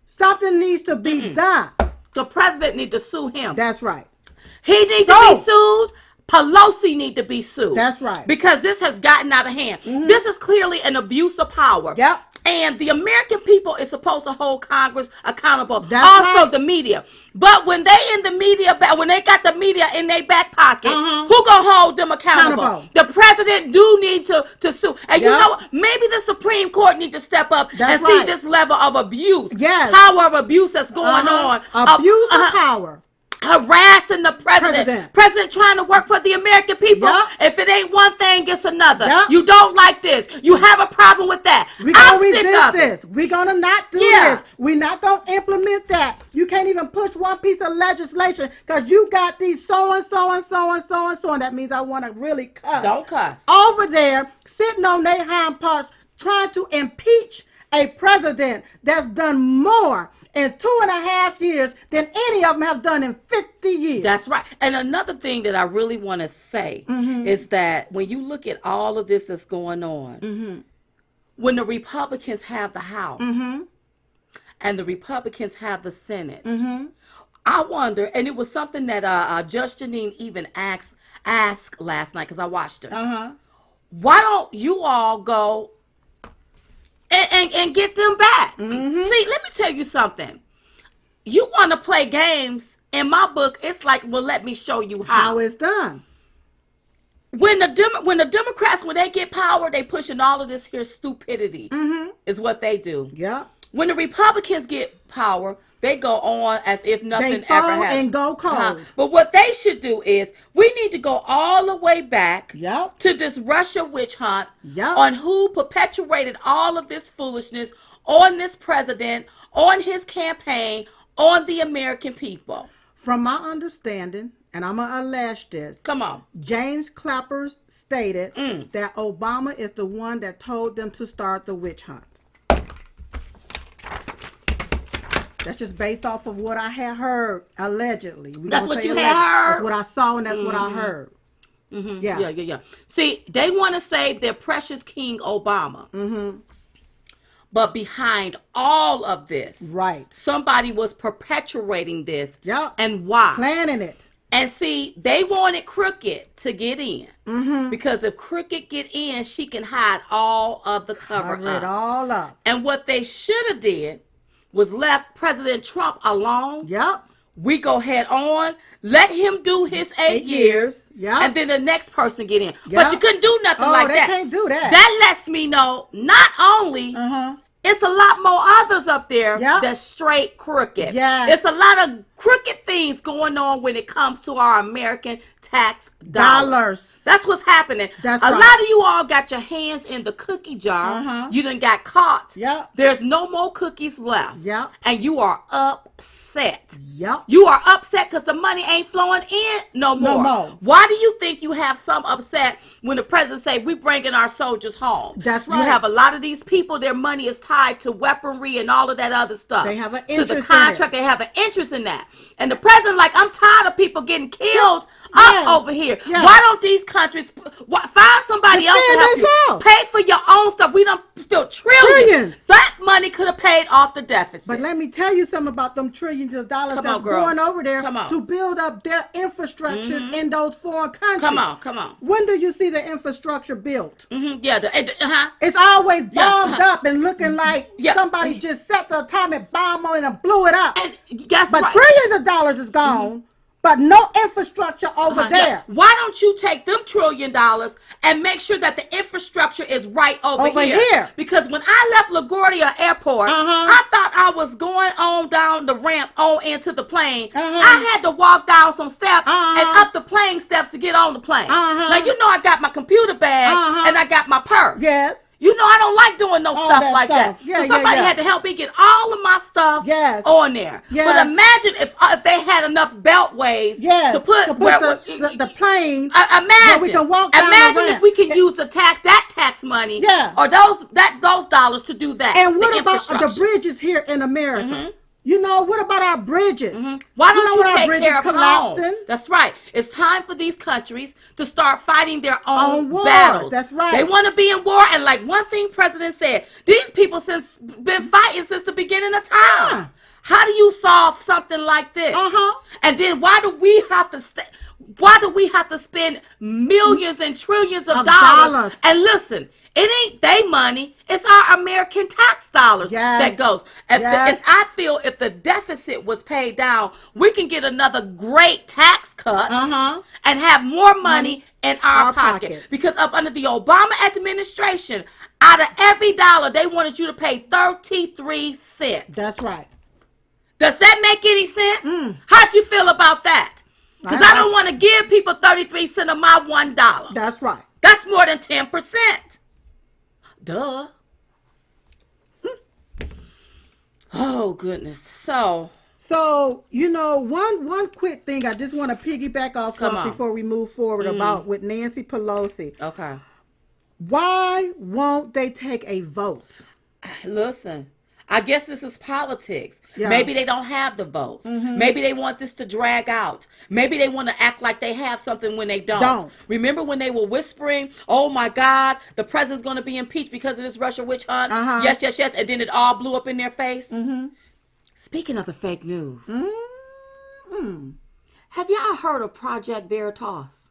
Something needs to be done. The president needs to sue him. That's right. He needs to be sued. Pelosi need to be sued. That's right. Because this has gotten out of hand. This is clearly an abuse of power. Yep. And the American people is supposed to hold Congress accountable. Also the media. But when they in the media, when they got the media in their back pocket, who gonna hold them accountable? The president do need to sue. And you know what? Maybe the Supreme Court need to step up and see this level of abuse. Power of abuse that's going on. Abuse of power. Harassing the president trying to work for the American people. If it ain't one thing, it's another. You don't like this, you have a problem with that. We're gonna resist this. We're gonna not do this. We're not gonna implement that. You can't even push one piece of legislation because you got these so and so and so and so and so, and that means I want to really cuss. Don't cuss. Over there sitting on their hind parts trying to impeach a president that's done more in 2.5 years than any of them have done in 50 years. That's right. And another thing that I really want to say is that when you look at all of this that's going on, when the Republicans have the House and the Republicans have the Senate, I wonder, and it was something that Judge Janine even asked last night because I watched her. Why don't you all go and get them back? See, let me tell you something. You want to play games, in my book, it's like, well, let me show you how it's done. When the Democrats, when they get power, they pushing all of this here stupidity is what they do. When the Republicans get power, they go on as if nothing ever happened. And go cold. But what they should do is, we need to go all the way back to this Russia witch hunt on who perpetuated all of this foolishness on this president, on his campaign, on the American people. From my understanding, and I'm going to allege this. Come on. James Clapper stated that Obama is the one that told them to start the witch hunt. That's just based off of what I had heard, allegedly. That's what you had heard? That's what I saw, and that's what I heard. Yeah. See, they want to save their precious King Obama. But behind all of this, somebody was perpetuating this. And why? Planning it. And see, they wanted Crooked to get in. Because if Crooked get in, she can hide all of the cover up. It all up. And what they should have did was left President Trump alone. We go head on, let him do his 8 years, and then the next person get in. But you couldn't do nothing like that. They can't do that. That lets me know not only it's a lot more others up there that's straight crooked. It's a lot of crooked things going on when it comes to our American tax dollars. That's what's happening. A lot of you all got your hands in the cookie jar. You done got caught. There's no more cookies left. And you are upset. You are upset because the money ain't flowing in no more. Why do you think you have some upset when the president say we bringing our soldiers home? That's right. You have a lot of these people, their money is tied to weaponry and all of that other stuff. They have an interest to the contract. They have an interest in that. And the president, like, I'm tired of people getting killed over here. Why don't these countries find somebody else to help you? Pay for your own stuff. We don't spill trillions. That money could have paid off the deficit. But let me tell you something about them trillions of dollars that's going over there to build up their infrastructures in those foreign countries. Come on. When do you see the infrastructure built? It's always bombed up and looking like somebody just set the atomic bomb on it and blew it up. And guess but trillions of dollars is gone. But no infrastructure over there. Why don't you take them $1 trillion and make sure that the infrastructure is right over here? Because when I left LaGuardia Airport, I thought I was going on down the ramp on into the plane. I had to walk down some steps and up the plane steps to get on the plane. Now, you know I got my computer bag and I got my purse. You know, I don't like doing no All stuff that like stuff. that. Yeah, So yeah, somebody yeah. had to help me get all of my stuff Yes. on there. But Yes. imagine if they had enough beltways to Yes. To put put where. the plane where we Imagine, can walk down a imagine if ramp. we can use the tax money Yeah. or those dollars to do that. And The what about the infrastructure. bridges here in America? You know, what about our bridges? Why You don't know you what our take bridges care of home? collapsing? That's right. It's time for these countries to start fighting their On own wars. battles. That's right. They want to be in war, and like one thing President said, these people since been fighting since the beginning of time. Yeah. How do you solve something like this? And then why do we have to spend millions and trillions of dollars? And listen, it ain't they money. It's our American tax dollars that goes. And I feel if the deficit was paid down, we can get another great tax cut and have more money in our pocket. Because up under the Obama administration, out of every dollar, they wanted you to pay 33 cents. That's right. Does that make any sense? How'd you feel about that? Because I don't want to give people 33 cents of my $1. That's right. That's more than 10%. Duh. Oh, goodness. So, you know, one quick thing I just want to piggyback off of before we move forward about with Nancy Pelosi. Okay. Why won't they take a vote? Listen, I guess this is politics. Yeah. Maybe they don't have the votes. Maybe they want this to drag out. Maybe they want to act like they have something when they don't. Remember when they were whispering, oh my God, the president's going to be impeached because of this Russia witch hunt? Yes, yes, yes. And then it all blew up in their face. Speaking of the fake news, have y'all heard of Project Veritas?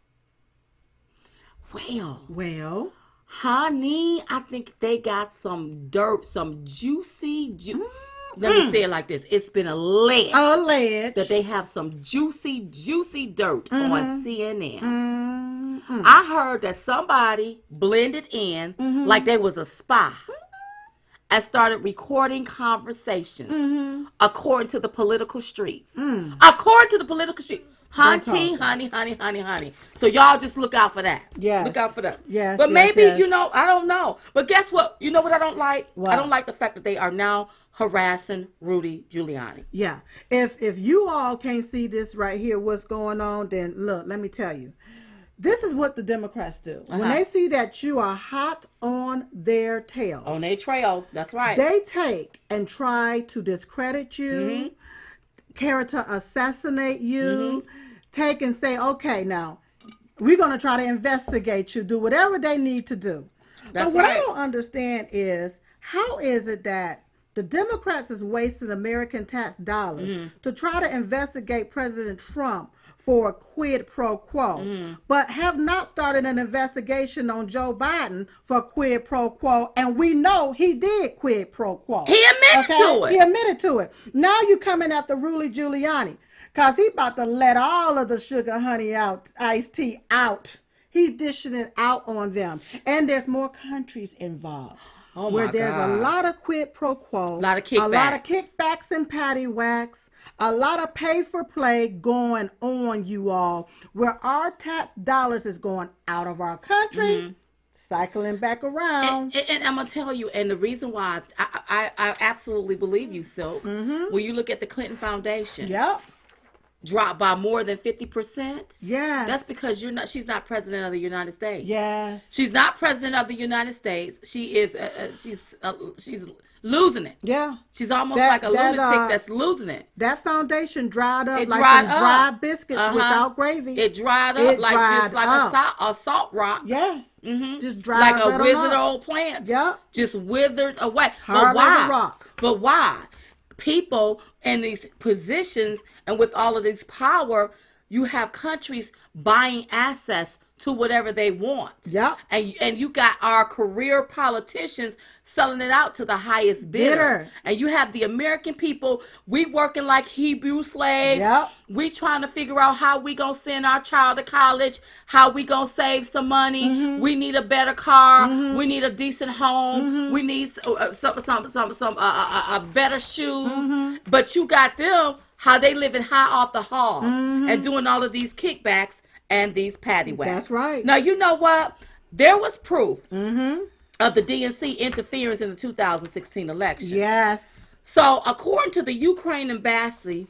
Well, honey, I think they got some dirt, some juicy. Let me say it like this: it's been alleged that they have some juicy dirt on CNN. I heard that somebody blended in like they was a spy and started recording conversations according to the political streets. According to the political streets. Honey. So y'all just look out for that. Yes. Look out for that. Yes. But maybe, you know, I don't know. But guess what? You know what I don't like? What? I don't like the fact that they are now harassing Rudy Giuliani. Yeah. If you all can't see this right here, what's going on, then look, let me tell you. This is what the Democrats do. When they see that you are hot on their tail. On their trail. That's right. They take and try to discredit you, character assassinate you, take and say, okay, now, we're going to try to investigate you, do whatever they need to do. That's but what right. I don't understand is, how is it that the Democrats is wasting American tax dollars to try to investigate President Trump for a quid pro quo, but have not started an investigation on Joe Biden for quid pro quo, and we know he did quid pro quo. He admitted to it. He admitted to it. Now you coming after Rudy Giuliani, because he about to let all of the sugar, honey, out, iced tea out. He's dishing it out on them. And there's more countries involved. Oh where my there's God. a lot of quid pro quo, A lot of kickbacks and paddywhacks, a lot of pay for play going on, you all, where our tax dollars is going out of our country, cycling back around. And I'm gonna tell you, and the reason why I absolutely believe you, Silk. When you look at the Clinton Foundation, dropped by more than 50%. Yes. That's because she's not president of the United States. Yes. She's not president of the United States. She is she's losing it. Yeah. She's almost like a lunatic that's losing it. That foundation dried up like dried some dry biscuits without gravy. It dried up a salt rock. Yes. Just dried like a right withered up. old plant. Yep. Just withered away. Hard as a rock. But why? People in these positions and with all of this power, you have countries buying access to whatever they want. Yep. And you got our career politicians selling it out to the highest bidder. And you have the American people, we working like Hebrew slaves. Yep. We trying to figure out how we gonna send our child to college, how we gonna save some money. We need a better car. We need a decent home. We need some better shoes. But you got them, how they living high off the hog and doing all of these kickbacks and these paddywhacks. That's right. Now, you know what? There was proof of the DNC interference in the 2016 election. Yes. So, according to the Ukraine the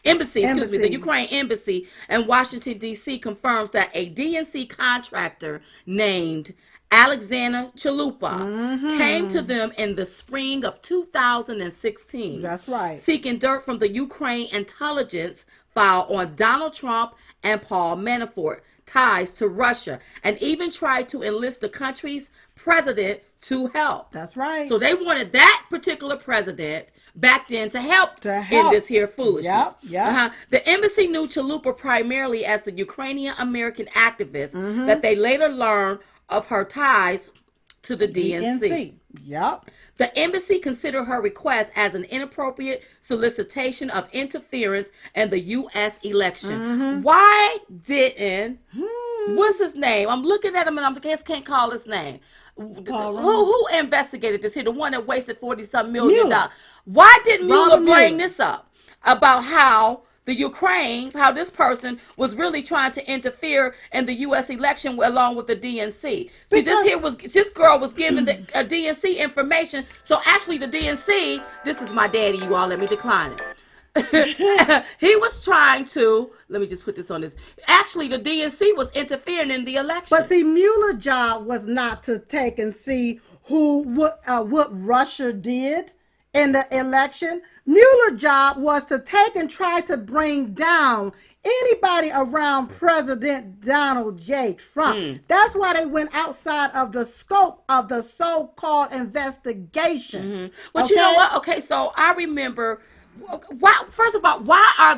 Embassy. Ukraine embassy in Washington, D.C. confirms that a DNC contractor named Alexander Chalupa came to them in the spring of 2016. That's right. Seeking dirt from the Ukraine intelligence file on Donald Trump and Paul Manafort ties to Russia, and even tried to enlist the country's president to help. That's right. So they wanted that particular president back then to help in this here foolishness. Yep. The embassy knew Chalupa primarily as the Ukrainian American activist that they later learned of her ties to the DNC. Yep. The embassy considered her request as an inappropriate solicitation of interference in the U.S. election. Why didn't, what's his name? I'm looking at him and I just can't call his name. Who investigated this here? The one that wasted $40-some million. Why didn't Mueller bring this up about how the Ukraine, how this person was really trying to interfere in the U.S. election along with the DNC? See, this girl was giving the DNC information. So actually, the DNC, this is my daddy. You all let me decline it. He was trying to, let me just put this on this. Actually, the DNC was interfering in the election. But see, Mueller's job was not to take and see what Russia did in the election. Mueller's job was to take and try to bring down anybody around President Donald J. Trump. That's why they went outside of the scope of the so-called investigation. But you know what? Okay, so I remember. First of all, why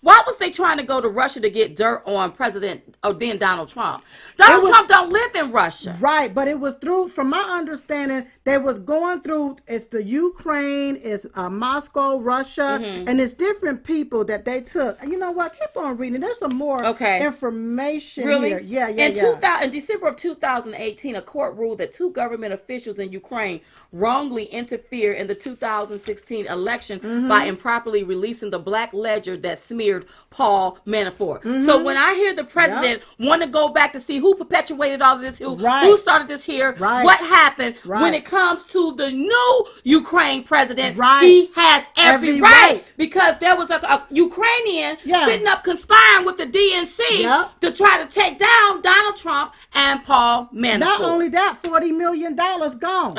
was they trying to go to Russia to get dirt on President or then Donald Trump? Trump don't live in Russia. Right, but it was through, from my understanding, they was going through, it's the Ukraine, it's Moscow, Russia, and it's different people that they took. You know what? Keep on reading. There's some more information here. Yeah. In December of 2018, a court ruled that 2 government officials in Ukraine wrongly interfered in the 2016 election by improperly releasing the black ledger that smeared Paul Manafort. So when I hear the president want to go back to see who perpetuated all of this, who started this here, what happened, when it comes to the new Ukraine president, he has every right. Because there was a Ukrainian sitting up conspiring with the DNC to try to take down Donald Trump and Paul Manafort. Not only that, $40 million gone.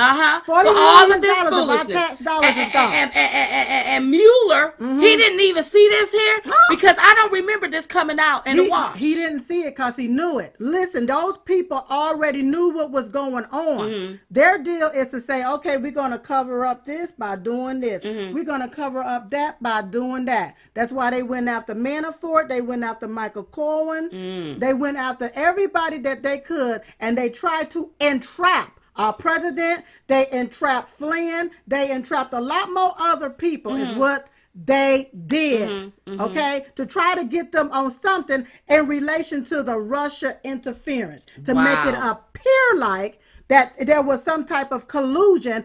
For all of this foolishness. Of our tax dollars is gone. And Mueller, he didn't even see this here because I don't remember this coming out in the wash. He didn't see it because he knew it. Listen, those people already knew what was going on. Their deal is to say, okay, we're going to cover up this by doing this. We're going to cover up that by doing that. That's why they went after Manafort. They went after Michael Cohen. They went after everybody that they could, and they tried to entrap our president. They entrapped Flynn. They entrapped a lot more other people is what they did, okay, to try to get them on something in relation to the Russia interference, to make it appear like that there was some type of collusion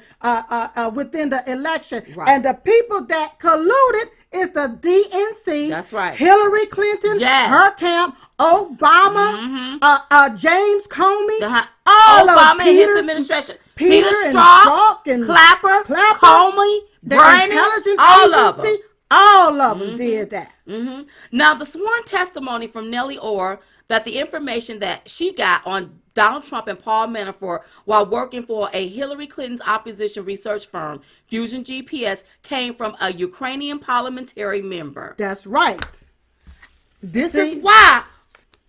within the election. And the people that colluded is the DNC. That's right. Hillary Clinton, her camp, Obama, James Comey, all Obama of and his administration. Peter Strzok and Clapper, Comey, Bernie, all of them did that. Now, the sworn testimony from Nellie Orr that the information that she got on Donald Trump and Paul Manafort while working for a Hillary Clinton's opposition research firm, Fusion GPS, came from a Ukrainian parliamentary member. That's right. This is why.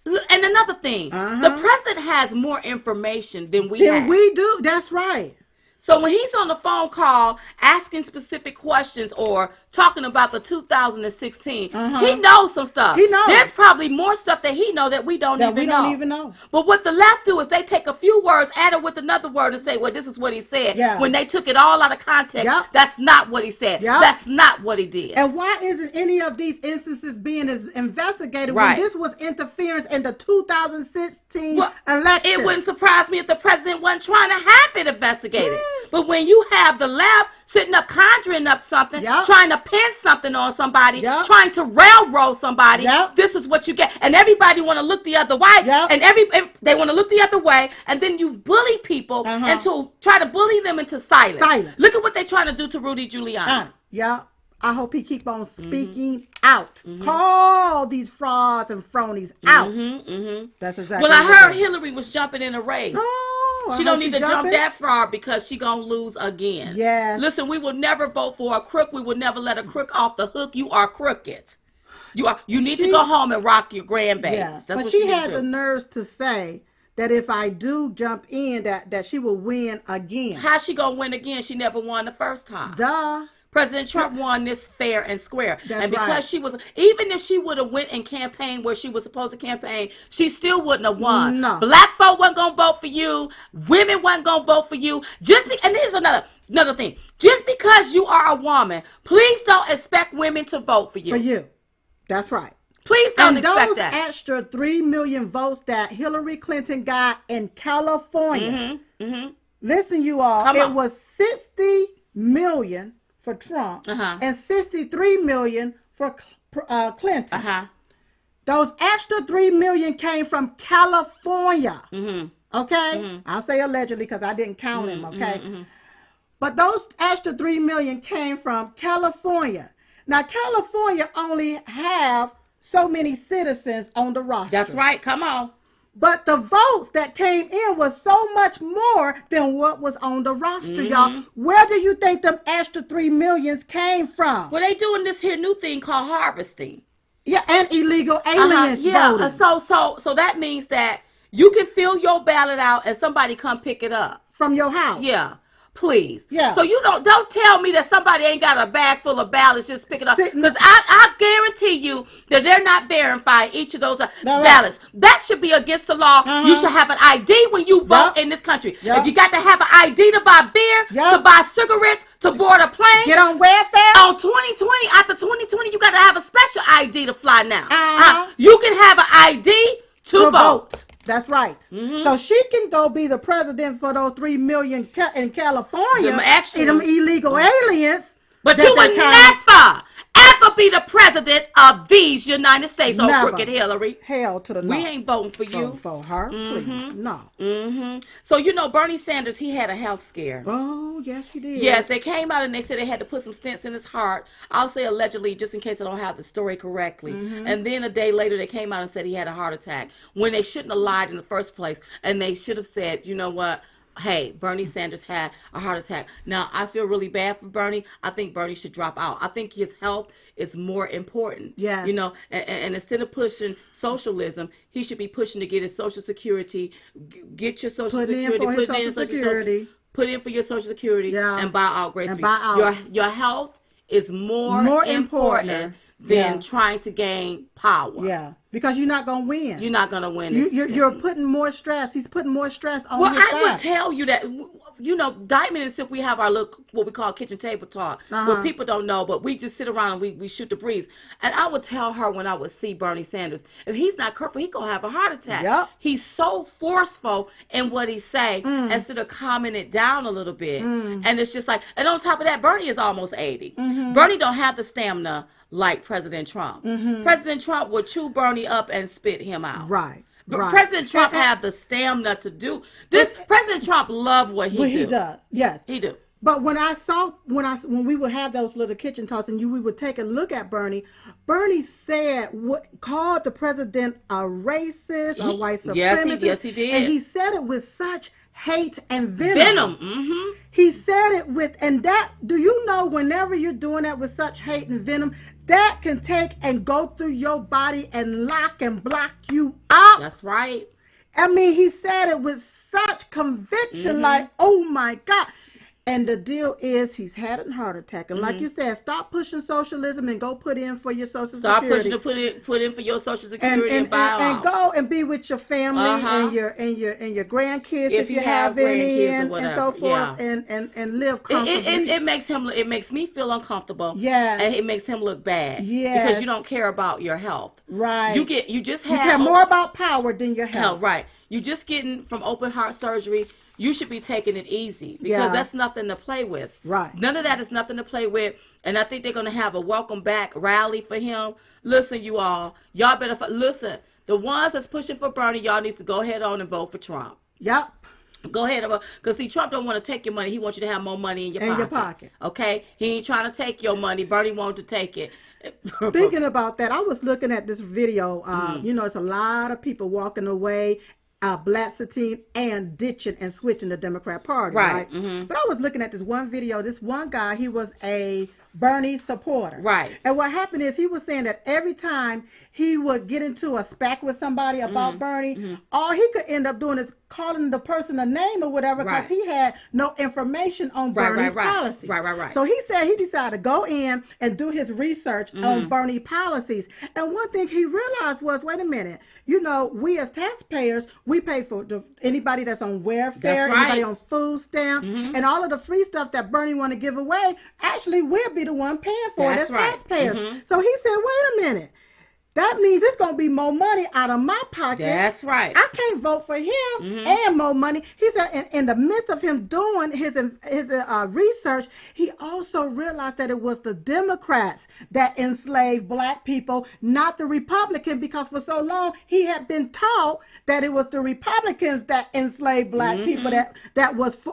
And another thing, the president has more information than we have. We do. That's right. So when he's on the phone call asking specific questions or talking about the 2016, he knows some stuff. He knows. There's probably more stuff that he knows that we don't even know. But what the left do is they take a few words, add it with another word, and say, well, this is what he said. When they took it all out of context, that's not what he said. That's not what he did. And why isn't any of these instances being investigated when this was interference in the 2016 election? It wouldn't surprise me if the president wasn't trying to have it investigated. But when you have the left sitting up conjuring up something, trying to pin something on somebody, Yep. trying to railroad somebody, Yep. this is what you get. And everybody want to look the other way. Yep. And they want to look the other way. And then you bully people and to try to bully them into silence. Look at what they're trying to do to Rudy Giuliani. Yep. I hope he keep on speaking out. Call these frauds and phonies out. That's exactly. Well, I heard Hillary was jumping in a race. Oh, she don't need to jump that far because she gonna lose again. Yes. Listen, we will never vote for a crook. We will never let a crook off the hook. You are crooked. You need to go home and rock your grandbabies. Yeah. That's but what she need had to do. the nerves to say that if I do jump in, that she will win again. How's she gonna win again? She never won the first time. Duh. President Trump won this fair and square. That's and because right. she was, even if she would have went and campaigned where she was supposed to campaign, she still wouldn't have won. No. Black folk wasn't going to vote for you. Women wasn't going to vote for you. And here's another thing. Just because you are a woman, please don't expect women to vote for you. For you. That's right. Please don't expect those that. extra 3 million votes that Hillary Clinton got in California. Listen, you all. It was 60 million for Trump and 63 million for Clinton. Those extra 3 million came from California. Okay? I'll say allegedly because I didn't count them, okay? But those extra 3 million came from California. Now, California only have so many citizens on the roster. That's right. Come on. But the votes that came in was so much more than what was on the roster, y'all. Where do you think them extra 3 millions came from? Well, they doing this here new thing called harvesting. Yeah, and illegal aliens voting. So that means that you can fill your ballot out and somebody come pick it up from your house. Yeah. Please. Yeah. So you don't tell me that somebody ain't got a bag full of ballots just pick it up. Because I guarantee you that they're not verifying each of those ballots. That should be against the law. You should have an ID when you vote in this country. If you got to have an ID to buy beer, to buy cigarettes, to board a plane. Get on welfare. On 2020, after 2020, you got to have a special ID to fly now. You can have an ID to vote. That's right. So she can go be the president for those 3 million in California. Them illegal aliens. But you would never, ever be the president of these United States. Oh, crooked Hillary. Hell to the no. We ain't voting for you. For her, please. No. So, Bernie Sanders, he had a health scare. Oh, yes, he did. Yes, they came out and they said they had to put some stents in his heart. I'll say allegedly, just in case I don't have the story correctly. And then a day later, they came out and said he had a heart attack when they shouldn't have lied in the first place. And they should have said, you know what? Hey, Bernie Sanders had a heart attack. Now, I feel really bad for Bernie. I think Bernie should drop out. I think his health is more important. Yes. And instead of pushing socialism, he should be pushing to get his Social Security, get your Social Security, put in for his Social Security. Put in for your Social Security and buy out gracefully. Your health is more important than trying to gain power. Yeah. Because you're not going to win. You're not going to win. You're putting more stress. He's putting more stress on his I would tell you that, Diamond and Sip, we have our little, what we call kitchen table talk. What people don't know, but we just sit around and we shoot the breeze. And I would tell her when I would see Bernie Sanders, if he's not careful, he's going to have a heart attack. Yep. He's so forceful in what he say instead of calming it down a little bit. And it's just like, and on top of that, Bernie is almost 80. Bernie don't have the stamina like President Trump. President Trump would chew Bernie up and spit him out. Right. But President Trump had the stamina to do this. President Trump loved what he do. He does. Yes, he do. But when we would have those little kitchen talks and we would take a look at Bernie said called the president a racist, a white supremacist. Yes, he did. And he said it with such hate and venom. He said it with, and that, do you know, whenever you're doing that with such hate and venom, that can take and go through your body and lock and block you up. That's right. I mean, he said it with such conviction, like, oh my God. And the deal is he's had a heart attack. And like you said, stop pushing socialism and go put in for your Social Security. Stop pushing to put in for your Social Security and buy and go and be with your family and your grandkids if you have any and so forth and live comfortably. It makes me feel uncomfortable. Yes. And it makes him look bad. Yes. Because you don't care about your health. Right. You care more about power than your health. Right. You just getting from open heart surgery. You should be taking it easy because that's nothing to play with. Right. None of that is nothing to play with. And I think they're going to have a welcome back rally for him. Listen, y'all better listen. The ones that's pushing for Bernie, y'all needs to go ahead on and vote for Trump. Yep. Go ahead, because see, Trump don't want to take your money. He wants you to have more money in your pocket. Okay, he ain't trying to take your money. Bernie wants to take it. Thinking about that, I was looking at this video. It's a lot of people walking away, blasting and ditching and switching the Democrat Party, right? Mm-hmm. But I was looking at this one video. This one guy, he was a Bernie supporter. Right. And what happened is he was saying that every time he would get into a spat with somebody about Bernie, all he could end up doing is calling the person a name or whatever because he had no information on Bernie's policies. Right. So he said he decided to go in and do his research on Bernie policies. And one thing he realized was, wait a minute, we as taxpayers, we pay for anybody that's on welfare, anybody on food stamps, and all of the free stuff that Bernie want to give away, actually we'll be the one paying for it as taxpayers. So he said, wait a minute. That means it's going to be more money out of my pocket. That's right. I can't vote for him and more money. He said in the midst of him doing his research, he also realized that it was the Democrats that enslaved black people, not the Republicans, because for so long he had been taught that it was the Republicans that enslaved black people, that was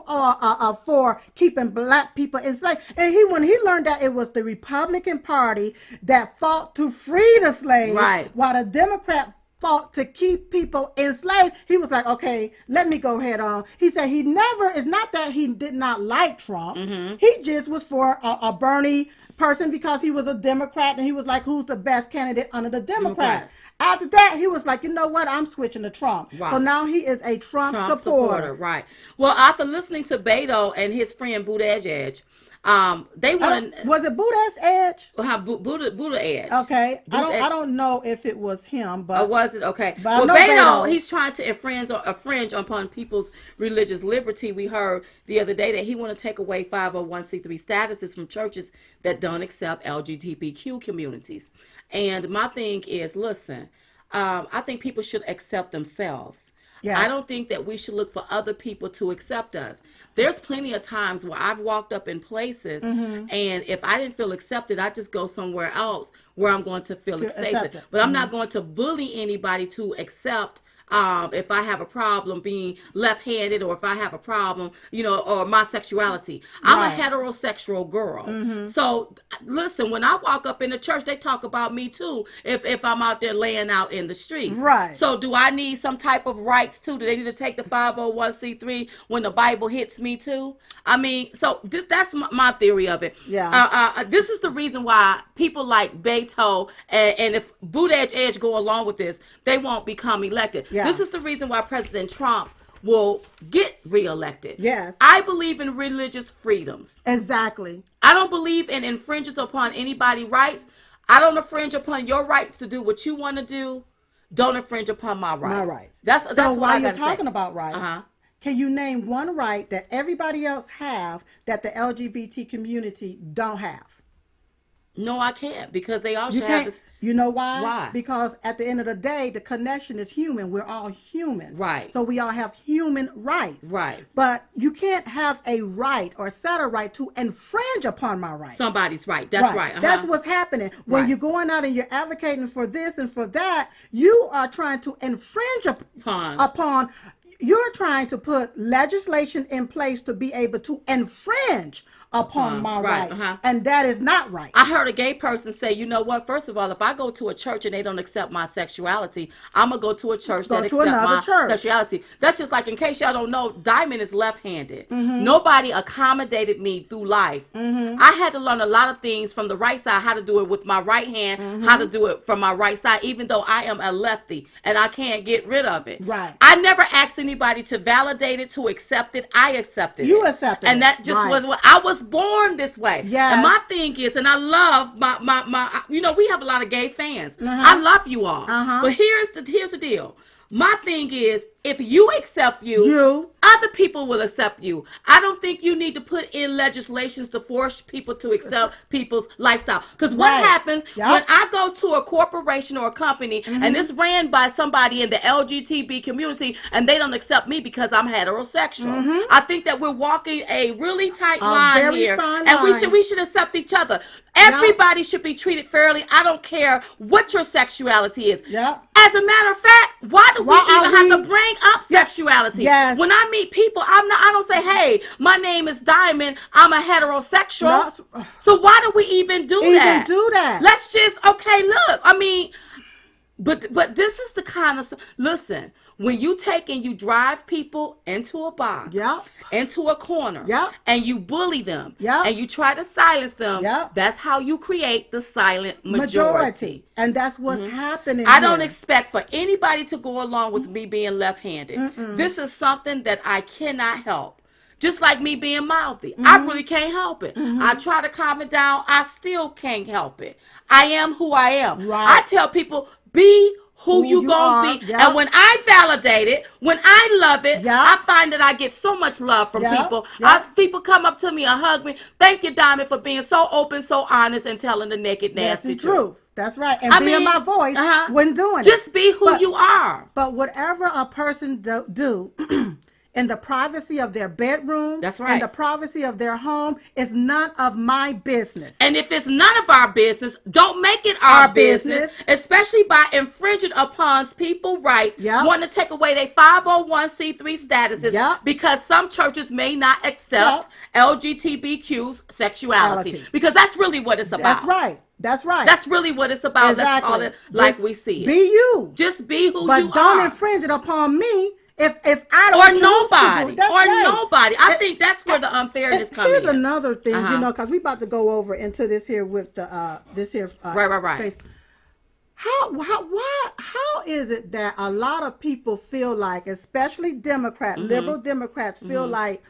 for keeping black people enslaved. And when he learned that it was the Republican Party that fought to free the slaves, while the Democrat fought to keep people enslaved, he was like, okay, let me go ahead on. He said it's not that he did not like Trump. He just was for a Bernie person because he was a Democrat, and he was like, who's the best candidate under the Democrats? After that, he was like, you know what? I'm switching to Trump. Right. So now he is a Trump supporter. Right. Well, after listening to Beto and his friend Buttigieg, they want to. Was it Buddha's Edge? Buddha Edge. Okay, I don't know if it was him, but was it okay? But well, Beto, he's trying to infringe upon people's religious liberty. We heard the other day that he want to take away 501c3 statuses from churches that don't accept LGBTQ communities. And my thing is, listen, I think people should accept themselves. Yeah. I don't think that we should look for other people to accept us. There's plenty of times where I've walked up in places and if I didn't feel accepted, I just go somewhere else where I'm going to feel accepted. But I'm not going to bully anybody to accept if I have a problem being left-handed, or if I have a problem, or my sexuality. I'm a heterosexual girl. So listen, when I walk up in the church, they talk about me too if I'm out there laying out in the streets. Right. So do I need some type of rights too? Do they need to take the 501c3 when the Bible hits me too? I mean, so that's my theory of it. Yeah. This is the reason why people like Beto and if Buttigieg go along with this, they won't become elected. Yeah. This is the reason why President Trump will get reelected. Yes. I believe in religious freedoms. Exactly. I don't believe in infringes upon anybody's rights. I don't infringe upon your rights to do what you want to do. Don't infringe upon my rights. My rights. That's why you're talking about rights. Can you name one right that everybody else have that the LGBT community don't have? No, I can't, because they all should have this. You know why? Why? Because at the end of the day, the connection is human. We're all humans. Right. So we all have human rights. Right. But you can't have a right or set a right to infringe upon my rights. Somebody's right. That's right. That's what's happening. When you're going out and you're advocating for this and for that, you are trying to infringe upon you're trying to put legislation in place to be able to infringe upon my rights. And that is not right. I heard a gay person say, you know what, first of all, if I go to a church and they don't accept my sexuality, I'm going to go to a church that accepts my sexuality. That's just like, in case y'all don't know, Diamond is left-handed. Nobody accommodated me through life. I had to learn a lot of things from the right side, how to do it with my right hand, how to do it from my right side, even though I am a lefty and I can't get rid of it. Right. I never asked anybody to validate it, to accept it. I accepted it. You accepted it. And that just was what I was born this way. Yes. And my thing is, and I love my we have a lot of gay fans. I love you all. But here's the deal. My thing is, if you accept you, other people will accept you. I don't think you need to put in legislations to force people to accept people's lifestyle. Because what happens when I go to a corporation or a company and it's ran by somebody in the LGBT community and they don't accept me because I'm heterosexual? I think that we're walking a really tight line here, and we should accept each other. Everybody should be treated fairly. I don't care what your sexuality is. As a matter of fact, why do we even have to bring up sexuality? When I meet people, I don't say, hey, my name is Diamond, I'm a heterosexual. So why do we even do that? Let's just, okay, look, I mean, but this is the kind of, listen, when you take and you drive people into a box, into a corner, and you bully them, and you try to silence them, that's how you create the silent majority. And that's what's happening. I don't expect for anybody to go along with me being left-handed. This is something that I cannot help. Just like me being mouthy. I really can't help it. I try to calm it down. I still can't help it. I am who I am. I tell people, be who you gonna be. And when I validate it, when I love it, I find that I get so much love from people. People come up to me and hug me. Thank you, Diamond, for being so open, so honest, and telling the naked, nasty truth. That's right. And being my voice when doing it. Just be who you are. But whatever a person do in the privacy of their bedroom, that's right, in the privacy of their home, is none of my business. And if it's none of our business, don't make it our business, especially by infringing upon people's rights, wanting to take away their 501c3 statuses, because some churches may not accept LGBTQ's sexuality. Because that's really what it's about. That's right. That's right. That's really what it's about. Exactly. Let's call it like we see it. Be you. Just be who you are. But don't infringe it upon me. If I don't nobody, nobody, I think that's where the unfairness comes in. Here's another thing, because we about to go over into this here with the right. Face. How is it that a lot of people feel like, especially liberal Democrats, feel like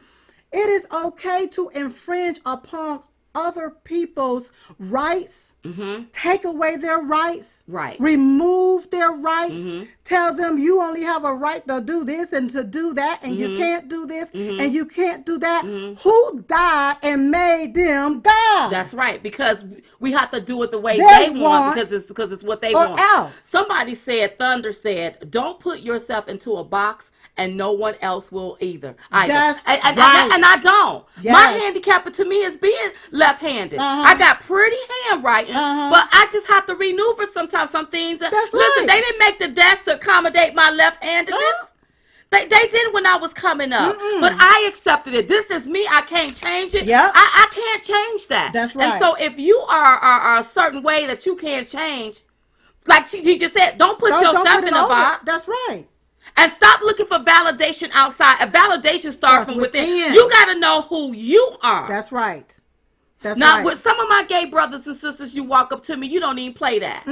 it is okay to infringe upon other people's rights? Take away their rights, remove their rights, tell them you only have a right to do this and to do that, and you can't do this and you can't do that. Who died and made them God? That's right, because we have to do it the way they want because it's what they want. Else. Somebody said, Thunder said, don't put yourself into a box and no one else will either. And I don't. My handicap to me is being left-handed. I got pretty handwriting, but I just have to maneuver sometimes some things. Listen, they didn't make the desk to accommodate my left-handedness. They did when I was coming up, but I accepted it. This is me. I can't change it. I can't change that. That's right. And so if you are a certain way that you can't change, like she just said, don't put yourself in a box. That's right. And stop looking for validation outside. A validation starts from within. You got to know who you are. That's right. With some of my gay brothers and sisters, you walk up to me, you don't even play that.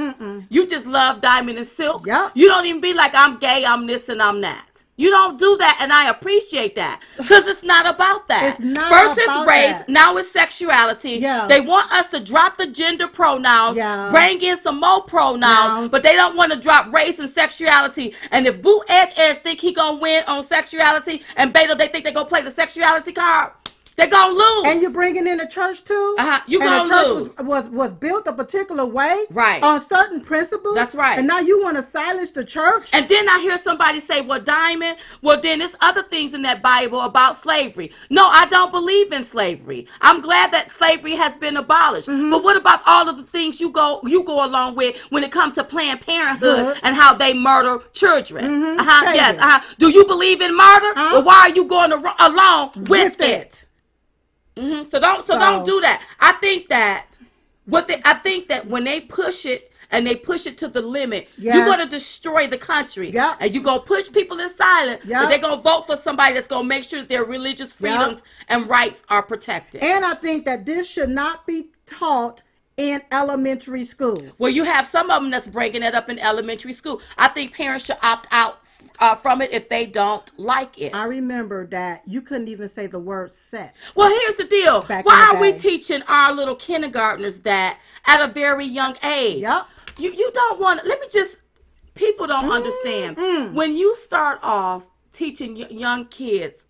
You just love Diamond and Silk. You don't even be like, I'm gay, I'm this, and I'm that. You don't do that, and I appreciate that, because it's not about that. It's not First about it's race, that. Now it's sexuality. They want us to drop the gender pronouns, bring in some more pronouns, but they don't want to drop race and sexuality. And if Boo Edge think he gonna win on sexuality, and Beto, they think they gonna play the sexuality card, they're gonna lose. And you're bringing in the church too. You and gonna lose. The church was built a particular way, right, on certain principles. That's right. And now you want to silence the church. And then I hear somebody say, "Well, Diamond, well then there's other things in that Bible about slavery." No, I don't believe in slavery. I'm glad that slavery has been abolished. But what about all of the things you go along with when it comes to Planned Parenthood and how they murder children? Yes. Do you believe in murder? Well, why are you going along with it? So don't do that. I think that when they push it and they push it to the limit, you're going to destroy the country. And you're going to push people in silence, but they're going to vote for somebody that's going to make sure that their religious freedoms and rights are protected. And I think that this should not be taught in elementary schools. Well, you have some of them that's breaking it up in elementary school. I think parents should opt out from it if they don't like it. I remember that you couldn't even say the word sex. Well, here's the deal. Why are we teaching our little kindergartners that at a very young age? You don't want to, people don't understand. When you start off teaching young kids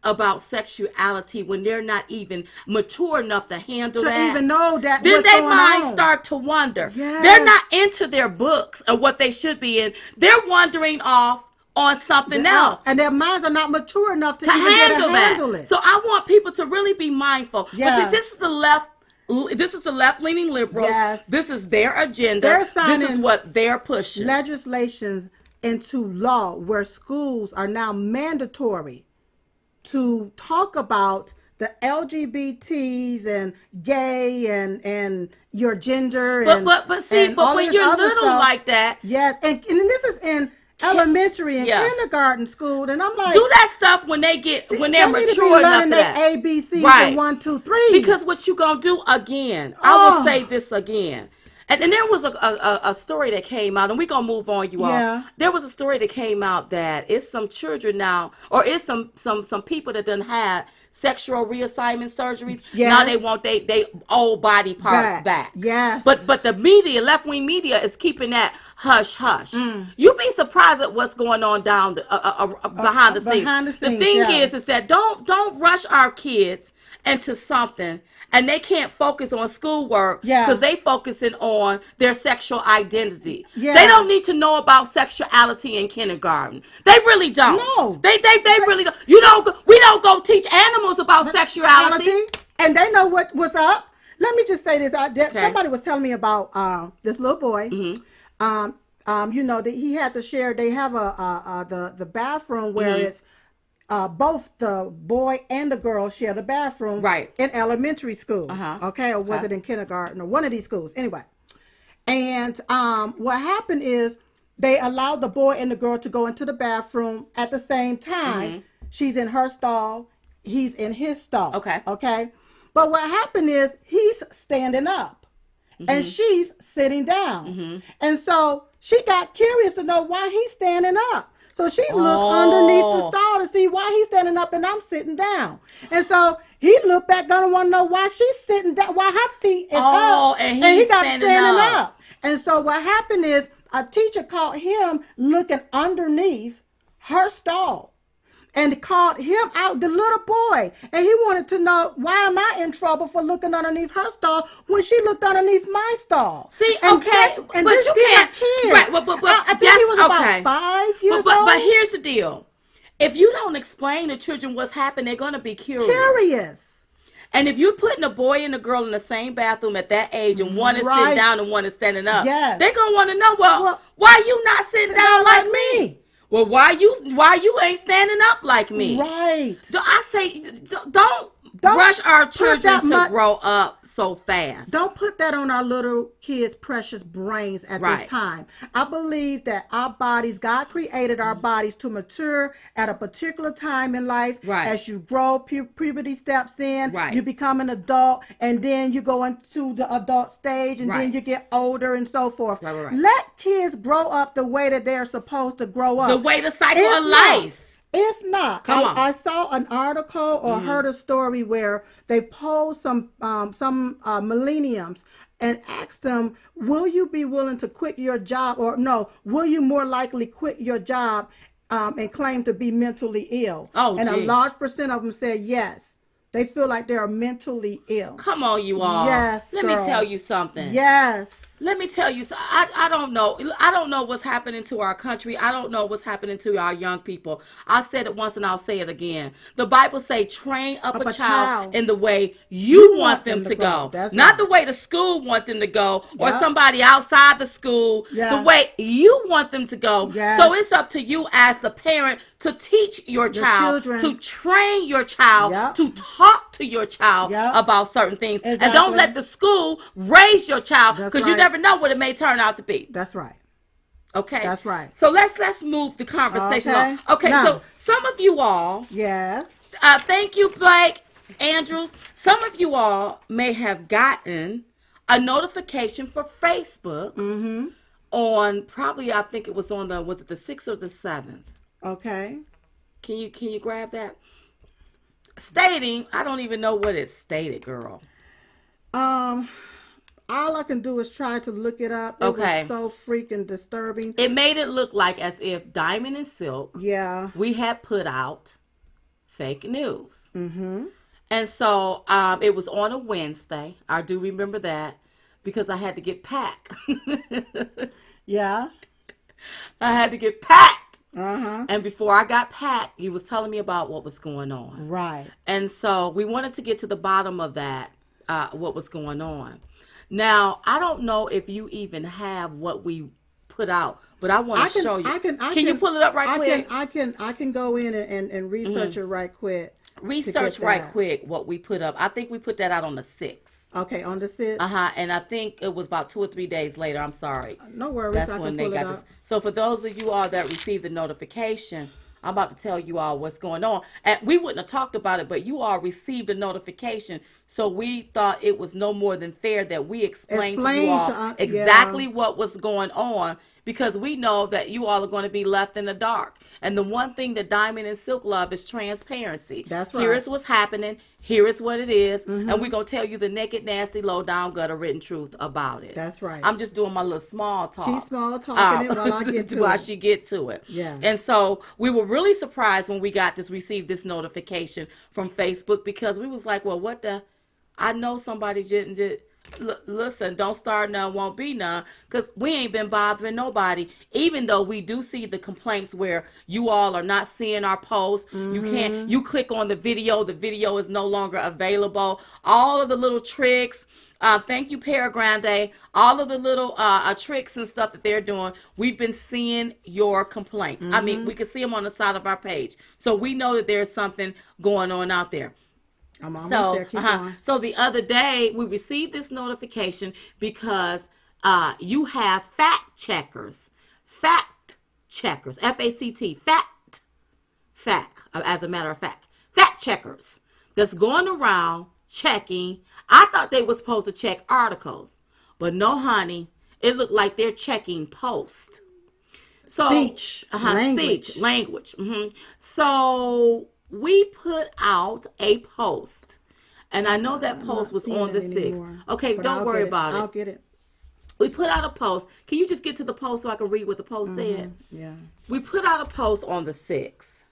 about sexuality when they're not even mature enough to handle To that, even know that then what's their going minds on. start to wander. They're Yes. not into their books and what they should be in. They're wandering off on something else And their minds are not mature enough to to even be able to handle that. handle it. So I want people to really be mindful. But Yes. this is the left. This is the left-leaning liberals. Yes. This is their agenda. They're This signing is what they're pushing. legislations into law where schools are now mandatory to talk about the LGBTs and gay and your gender But see, and but all of when this you're other little stuff. like that, Yes, and this is in elementary and Yeah. kindergarten school, and I'm like, do that stuff when they're they mature need to be enough learning for their that. ABCs Right. and 1, 2, 3s. Because what you gonna do again? I will say this again. And there was a story that came out, and we're gonna move on, you all. Yeah. There was a story that came out that it's some children now, or it's some people that done had sexual reassignment surgeries. Yes. Now they want they old body parts back. Yes. But the media, left wing media, is keeping that hush hush. You'd be surprised at what's going on down behind the scenes. Behind the scenes, thing yeah. is that don't rush our kids into something and they can't focus on schoolwork Yeah. because they focusing on their sexual identity. Yeah. They don't need to know about sexuality in kindergarten. They really don't. No. They really don't. We don't go teach animals about sexuality. And they know what's up. Let me just say this. Okay. Somebody was telling me about this little boy. You know that he had to share. They have the bathroom where it's both the boy and the girl share the bathroom. Right. In elementary school. Uh-huh. Okay, or was it in kindergarten or one of these schools? Anyway, and what happened is they allowed the boy and the girl to go into the bathroom at the same time. She's in her stall. He's in his stall. Okay. Okay. But what happened is he's standing up and she's sitting down. And so she got curious to know why he's standing up. So she looked underneath the stall to see why he's standing up and I'm sitting down. And so he looked back down and want to know why she's sitting down, why her feet is up. And he got standing up. And so what happened is a teacher caught him looking underneath her stall. And called him out, the little boy. And he wanted to know, why am I in trouble for looking underneath her stall when she looked underneath my stall? See, and okay, and but this you kid, can't. kids. Right, but I think he was about 5 years old. But here's the deal: if you don't explain to children what's happened, they're gonna be curious. And if you're putting a boy and a girl in the same bathroom at that age, and one is sitting down and one is standing up, they're gonna want to know, well, why you not sitting down like me? Well, why you ain't standing up like me? Right. So I say, don't rush our children to grow up so fast. Don't put that on our little kids' precious brains at this time. I believe that our bodies, God created our bodies to mature at a particular time in life. Right. As you grow, puberty steps in, Right. you become an adult, and then you go into the adult stage, and then you get older and so forth. Right. Let kids grow up the way that they're supposed to grow up. The way the cycle of life. If not, I saw an article or heard a story where they posed some millenniums and asked them, will you be willing to quit your job, or no, will you more likely quit your job and claim to be mentally ill? And a large percent of them said yes. They feel like they are mentally ill. Come on, you all. Yes, Let me tell you something. Yes. Let me tell you, I don't know. I don't know what's happening to our country. I don't know what's happening to our young people. I said it once and I'll say it again. The Bible say, train up a child in the way you want them to go. That's not the way the school want them to go, or Yep. somebody outside the school. Yeah. The way you want them to go. Yes. So it's up to you as the parent to teach your child, children. to train your child, Yep. to talk to your child Yep. about certain things. And Exactly. don't let the school raise your child, That's because you right. never know what it may turn out to be. That's right. Okay, That's right. So let's move the conversation on. Okay, Now. so some of you all, Yes. thank you, Blake Andrews. Some of you all may have gotten a notification for Facebook on probably, I think it was on the, was it the 6th or the 7th? Okay. Can you grab that? Stating, I don't even know what it stated, girl. All I can do is try to look it up. It was so freaking disturbing. It made it look like as if Diamond and Silk, Yeah. we had put out fake news. Mm-hmm. And so it was on a Wednesday. I do remember that because I had to get packed. Yeah. I had to get packed. Uh-huh. And before I got packed, he was telling me about what was going on. Right. And so we wanted to get to the bottom of that, what was going on. Now, I don't know if you even have what we put out, but I want to show you. Can you pull it up right quick? I can go in and research it right quick. Research right quick what we put up. I think we put that out on the 6th. Okay, on the 6th. And I think it was about 2 or 3 days later. I'm sorry. No worries. That's when they got this. So for those of you all that received the notification, I'm about to tell you all what's going on. And we wouldn't have talked about it, but you all received a notification. So we thought it was no more than fair that we explained to you all exactly what was going on, because we know that you all are going to be left in the dark. And the one thing that Diamond and Silk love is transparency. That's right. Here is what's happening. Here is what it is. And we're going to tell you the naked, nasty, low down, gutter written truth about it. That's right. I'm just doing my little small talk. Keep small talking it while I get to it. While she get to it. Yeah. And so we were really surprised when we received this notification from Facebook, because we was like, well, what the? I know somebody didn't. Listen, don't start none, won't be none, because we ain't been bothering nobody, even though we do see the complaints where you all are not seeing our posts. You click on the video is no longer available. All of the little tricks, thank you, Paragrande, all of the little tricks and stuff that they're doing, we've been seeing your complaints. I mean, we can see them on the side of our page, so we know that there's something going on out there. I'm almost there. Keep going. So the other day we received this notification because you have fact checkers, fact, as a matter of fact, fact checkers that's going around checking. I thought they were supposed to check articles, but no, honey, it looked like they're checking posts. So speech, language. So we put out a post, and I know that post was on the 6th. Okay, don't worry about it. I'll get it. We put out a post. Can you just get to the post so I can read what the post said? Yeah. We put out a post on the 6th,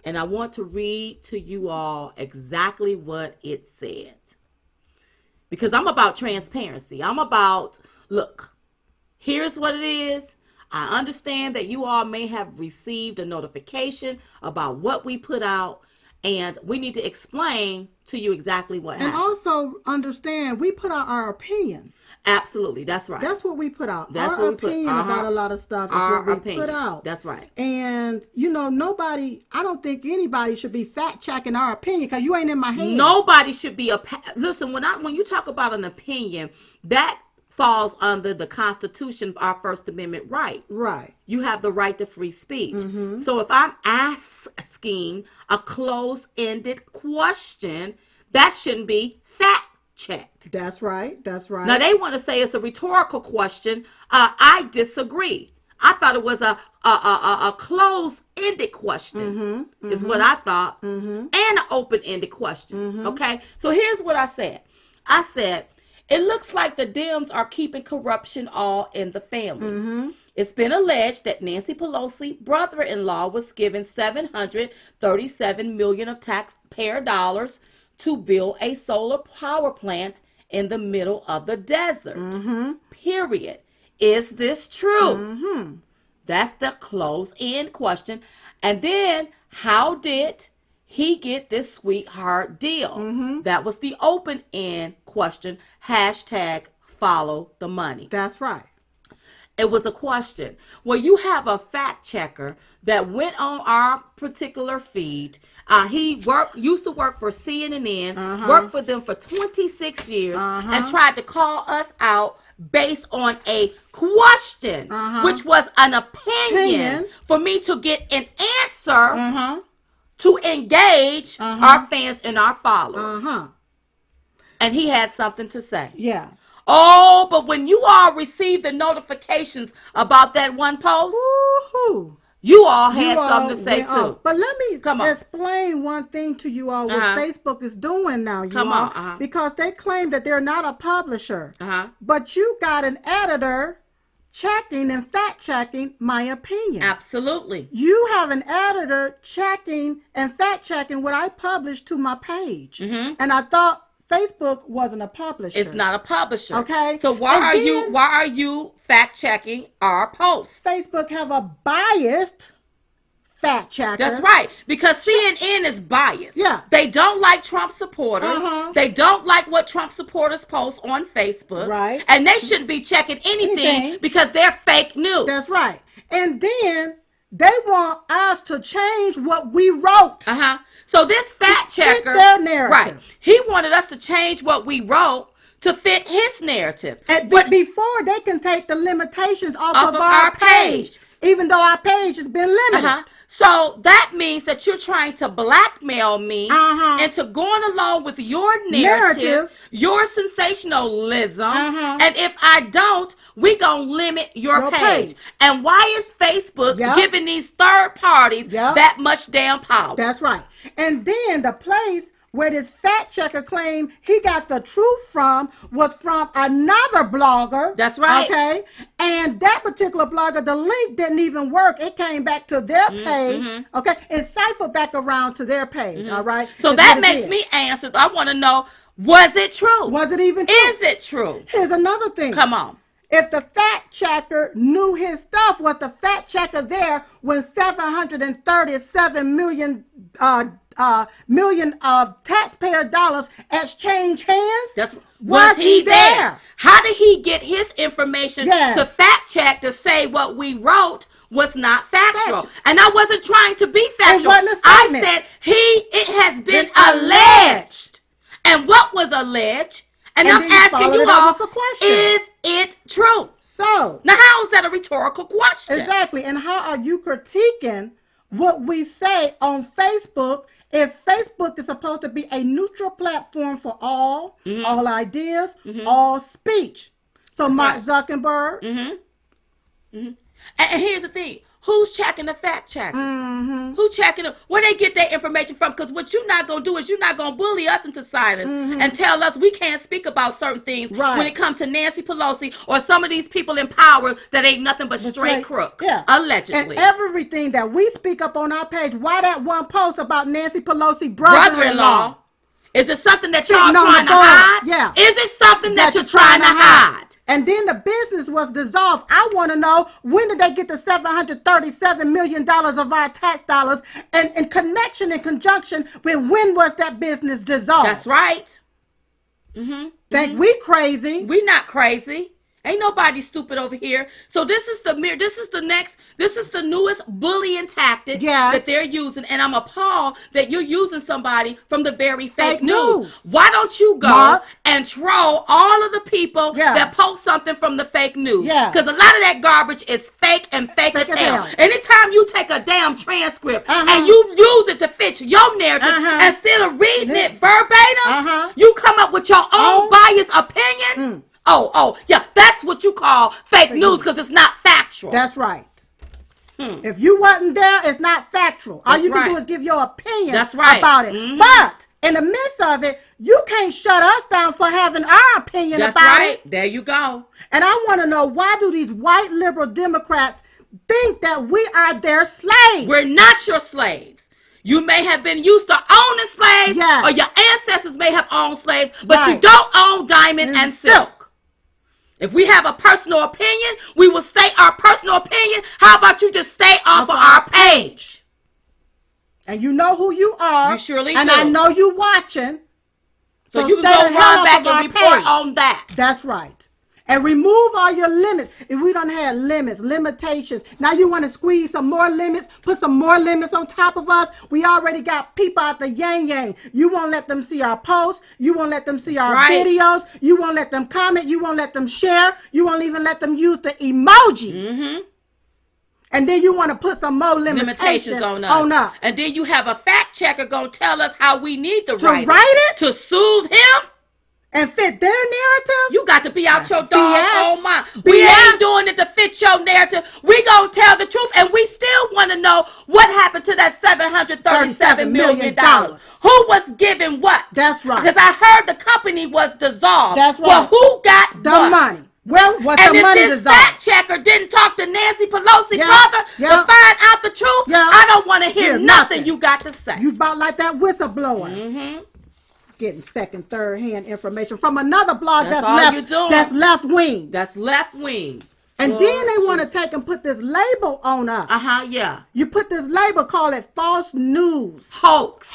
and I want to read to you all exactly what it said, because I'm about transparency. I'm about, look, here's what it is. I understand that you all may have received a notification about what we put out, and we need to explain to you exactly what happened. And also understand, we put out our opinion. Absolutely, that's right. That's what we put out. That's our what we opinion put, about a lot of stuff is our what we opinion. put out. That's right. And, nobody, I don't think anybody should be fact-checking our opinion, because you ain't in my head. Nobody should be listen, when you talk about an opinion, that falls under the Constitution, our First Amendment right. Right. You have the right to free speech. So if I'm asking a closed-ended question, that shouldn't be fact-checked. That's right. That's right. Now, they want to say it's a rhetorical question. I disagree. I thought it was a closed-ended question, is what I thought, and an open-ended question. Okay? So here's what I said. I said, it looks like the Dems are keeping corruption all in the family. It's been alleged that Nancy Pelosi, brother-in-law, was given $737 million of taxpayer dollars to build a solar power plant in the middle of the desert. Period. Is this true? That's the close-end question. And then, how did he get this sweetheart deal? That was the open-end question. Hashtag follow the money. That's right. It was a question. Well, you have a fact checker that went on our particular feed. He used to work for CNN, worked for them for 26 years, and tried to call us out based on a question, which was an opinion, for me to get an answer to engage our fans and our followers. And he had something to say. Yeah. Oh, but when you all received the notifications about that one post, woohoo, you all had something to say too. But let me explain one thing to you all what Facebook is doing now, because they claim that they're not a publisher. But you got an editor checking and fact checking my opinion. Absolutely. You have an editor checking and fact checking what I published to my page. And I thought Facebook wasn't a publisher. It's not a publisher. Okay. So why are you fact checking our posts? Facebook have a biased fact checker. That's right. Because CNN is biased. Yeah. They don't like Trump supporters. They don't like what Trump supporters post on Facebook. Right. And they shouldn't be checking anything because they're fake news. That's right. And then they want us to change what we wrote. So this fact checker, their narrative. Right? He wanted us to change what we wrote to fit his narrative. But before they can take the limitations off of our page, even though our page has been limited. So that means that you're trying to blackmail me into going along with your narrative, your sensationalism, and if I don't, we gonna limit your page. And why is Facebook giving these third parties that much damn power? That's right. And then the place where this fact checker claimed he got the truth from was from another blogger. That's right. Okay. And that particular blogger, the link didn't even work. It came back to their page. Okay. It ciphered back around to their page. All right. So that makes me answer. I want to know, was it true? Was it even true? Is it true? Here's another thing. Come on. If the fact checker knew his stuff, was the fact checker there when 737 million of taxpayer dollars exchanged hands? Was he there? How did he get his information to fact check to say what we wrote was not factual? And I wasn't trying to be factual. I said it has been alleged. And what was alleged? And I'm asking you all, is it true? So now, how is that a rhetorical question? Exactly. And how are you critiquing what we say on Facebook if Facebook is supposed to be a neutral platform for all ideas, all speech? So Mark Zuckerberg. And here's the thing. Who's checking the fact checkers? Who's checking them? Where they get their information from? Because what you're not going to do is you're not going to bully us into silence and tell us we can't speak about certain things when it comes to Nancy Pelosi or some of these people in power that ain't nothing but straight crook. Allegedly. And everything that we speak up on our page, why that one post about Nancy Pelosi brother-in-law? Is it something that y'all trying to hide? Yeah. Is it something that you're trying to hide? And then the business was dissolved. I want to know, when did they get the $737 million of our tax dollars? And in connection and conjunction with when was that business dissolved? That's right. Think we crazy? We not crazy. Ain't nobody stupid over here. So this is the newest bullying tactic that they're using. And I'm appalled that you're using somebody from the very fake news. Why don't you go and troll all of the people that post something from the fake news? Because a lot of that garbage is fake and fake as hell. Anytime you take a damn transcript and you use it to fit your narrative instead of reading it verbatim, you come up with your own biased opinion. Yeah, that's what you call fake news because it's not factual. That's right. If you wasn't there, it's not factual. All you can do is give your opinion about it. But in the midst of it, you can't shut us down for having our opinion about it. There you go. And I want to know, why do these white liberal Democrats think that we are their slaves? We're not your slaves. You may have been used to owning slaves, or your ancestors may have owned slaves, but you don't own diamond and silk. If we have a personal opinion, we will state our personal opinion. How about you just stay off of our page? And you know who you are. You surely do. And I know you watching. So you can go run back and report on that. That's right. And remove all your limits. If we don't have limits, limitations, now you want to squeeze some more limits, put some more limits on top of us. We already got people out the yang. You won't let them see our posts. You won't let them see our videos. You won't let them comment. You won't let them share. You won't even let them use the emojis. And then you want to put some more limitations on us. And then you have a fact checker going to tell us how we need to write it. To soothe him. And fit their narrative? You got to be out your doggone mind. We ain't doing it to fit your narrative. We gonna tell the truth, and we still want to know what happened to that $737 million. Who was given what? That's right. Because I heard the company was dissolved. That's right. Well, who got the money? Well, what's And the if money this dissolved? fact checker didn't talk to Nancy Pelosi Yeah, brother yeah, to find out the truth, yeah. I don't want to hear Hear nothing nothing. you got to say. You about like that whistleblower. Mm-hmm. Getting second, third hand information from another blog That's all you're doing. that's left wing. That's left wing. And Lord then they want to Jesus. take and put this label on us. Yeah. You put this label, call it false news. Hoax.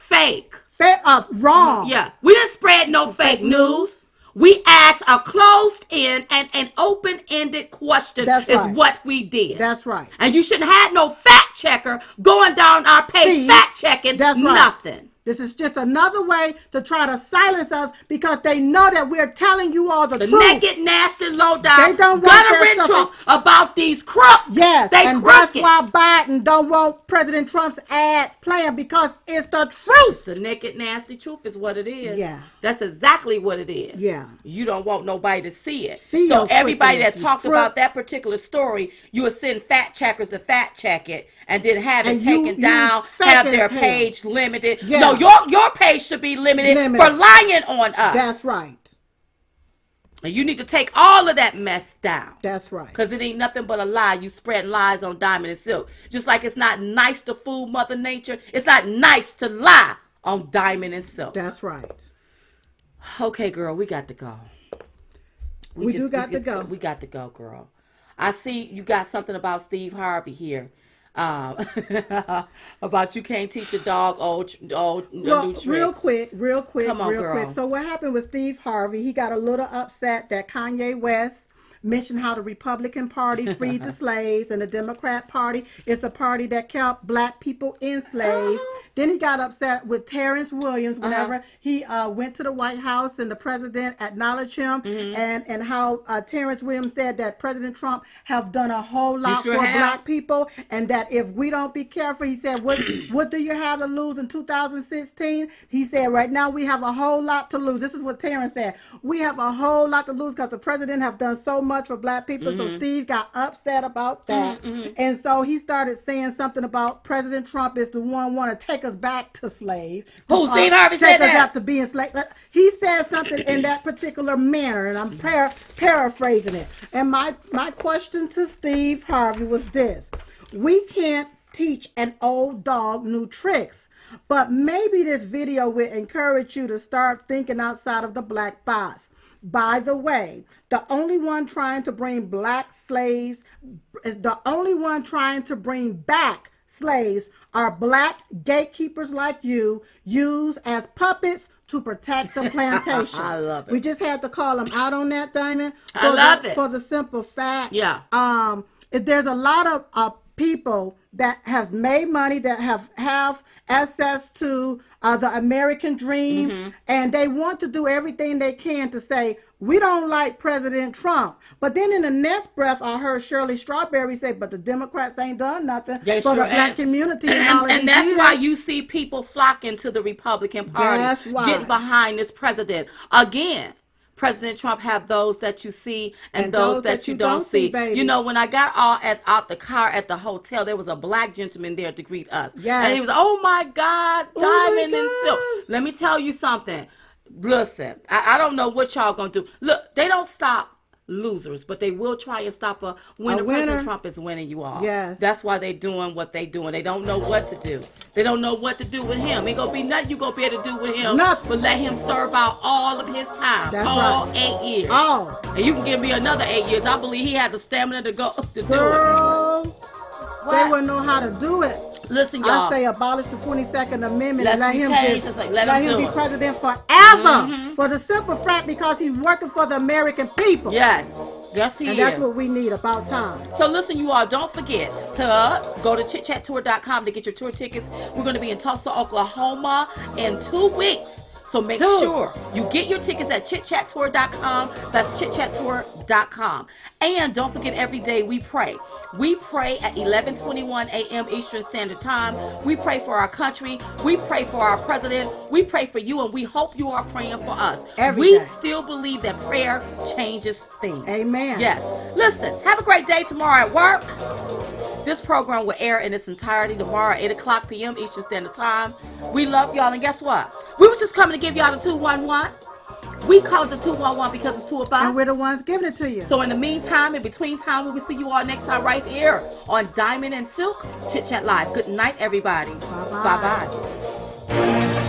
Fake. Fake. Wrong. Yeah. We didn't spread no fake news. We asked a closed-end and an open-ended question. That's is right. what we did. That's right. And you shouldn't have no fact checker going down our page fact checking nothing. Right. This is just another way to try to silence us because they know that we're telling you all the truth. Naked, nasty, low down, they don't want gutter truth about these crooks. Yes, they and crooked. That's why Biden don't want President Trump's ads playing because it's the truth. The naked, nasty truth is what it is. Yeah. That's exactly what it is. Yeah. You don't want nobody to see it. See so everybody that crooks, talked about that particular story, you would send fact checkers to fact check it and then have it taken down, have their page limited. Yeah. No, your page should be limited for lying on us. That's right. And you need to take all of that mess down. That's right. Because it ain't nothing but a lie. You spreading lies on Diamond and Silk. Just like it's not nice to fool Mother Nature, it's not nice to lie on Diamond and Silk. That's right. Okay, girl, we got to go. We got to go. We got to go, girl. I see you got something about Steve Harvey here. About you can't teach a dog new tricks. Real quick. Come on, girl. So what happened with Steve Harvey? He got a little upset that Kanye West mentioned how the Republican Party freed the slaves and the Democrat Party is the party that kept black people enslaved. Then he got upset with Terrence Williams whenever he went to the White House and the president acknowledged him and how Terrence Williams said that President Trump have done a whole lot for black people and that if we don't be careful, he said, what do you have to lose in 2016? He said, right now we have a whole lot to lose. This is what Terrence said. We have a whole lot to lose because the president have done so much for black people. So Steve got upset about that. And so he started saying something about President Trump is the one want to take us back to slave. Who, Steve Harvey said that? Take us after being slave. He said something in that particular manner, and I'm paraphrasing it. And my question to Steve Harvey was this. We can't teach an old dog new tricks. But maybe this video will encourage you to start thinking outside of the black box. By the way, the only one trying to bring back slaves are black gatekeepers like you, used as puppets to protect the plantation. I love it. We just had to call them out on that, Diamond. I love it. For the simple fact, there's a lot of people that have made money, that have access to the American dream, and they want to do everything they can to say, we don't like President Trump. But then in the next breath, I heard Shirley Strawberry say, but the Democrats ain't done nothing for the black community. And that's why you see people flocking to the Republican Party, getting behind this president. Again, President Trump have those that you see and those that you don't see. Baby. You know, when I got out the car at the hotel, there was a black gentleman there to greet us. Yes. And he was, oh my God, Diamond and Silk. Let me tell you something. Listen, I don't know what y'all gonna do. Look, they don't stop losers, but they will try and stop a winner. President Trump is winning, you all. Yes. That's why they doing what they doing. They don't know what to do. They don't know what to do with him. Ain't gonna be nothing you gonna be able to do with him. Nothing. But let him serve out all of his time. That's all right. 8 years. All. And you can give me another 8 years. I believe he had the stamina to go to Girl, do it. They wouldn't know how to do it. Listen, y'all. I say abolish the 22nd Amendment and let him be president forever for the simple fact because he's working for the American people. Yes. Yes, he is. And that's what we need, about time. So listen, you all, don't forget to go to chitchattour.com to get your tour tickets. We're going to be in Tulsa, Oklahoma in 2 weeks. So make sure you get your tickets at chitchattour.com. That's chitchattour.com. And don't forget, every day we pray. We pray at 11:21 a.m. Eastern Standard Time. We pray for our country. We pray for our president. We pray for you, and we hope you are praying for us. We still believe that prayer changes things. Amen. Yes. Listen, have a great day tomorrow at work. This program will air in its entirety tomorrow at 8 o'clock p.m. Eastern Standard Time. We love y'all, and guess what? We was just coming to give y'all the 211. We call it the 211 because it's two of And us. we're the ones giving it to you. So in the meantime, in between time, we will see you all next time right here on Diamond and Silk Chit Chat Live. Good night, everybody. Bye Bye-bye. bye.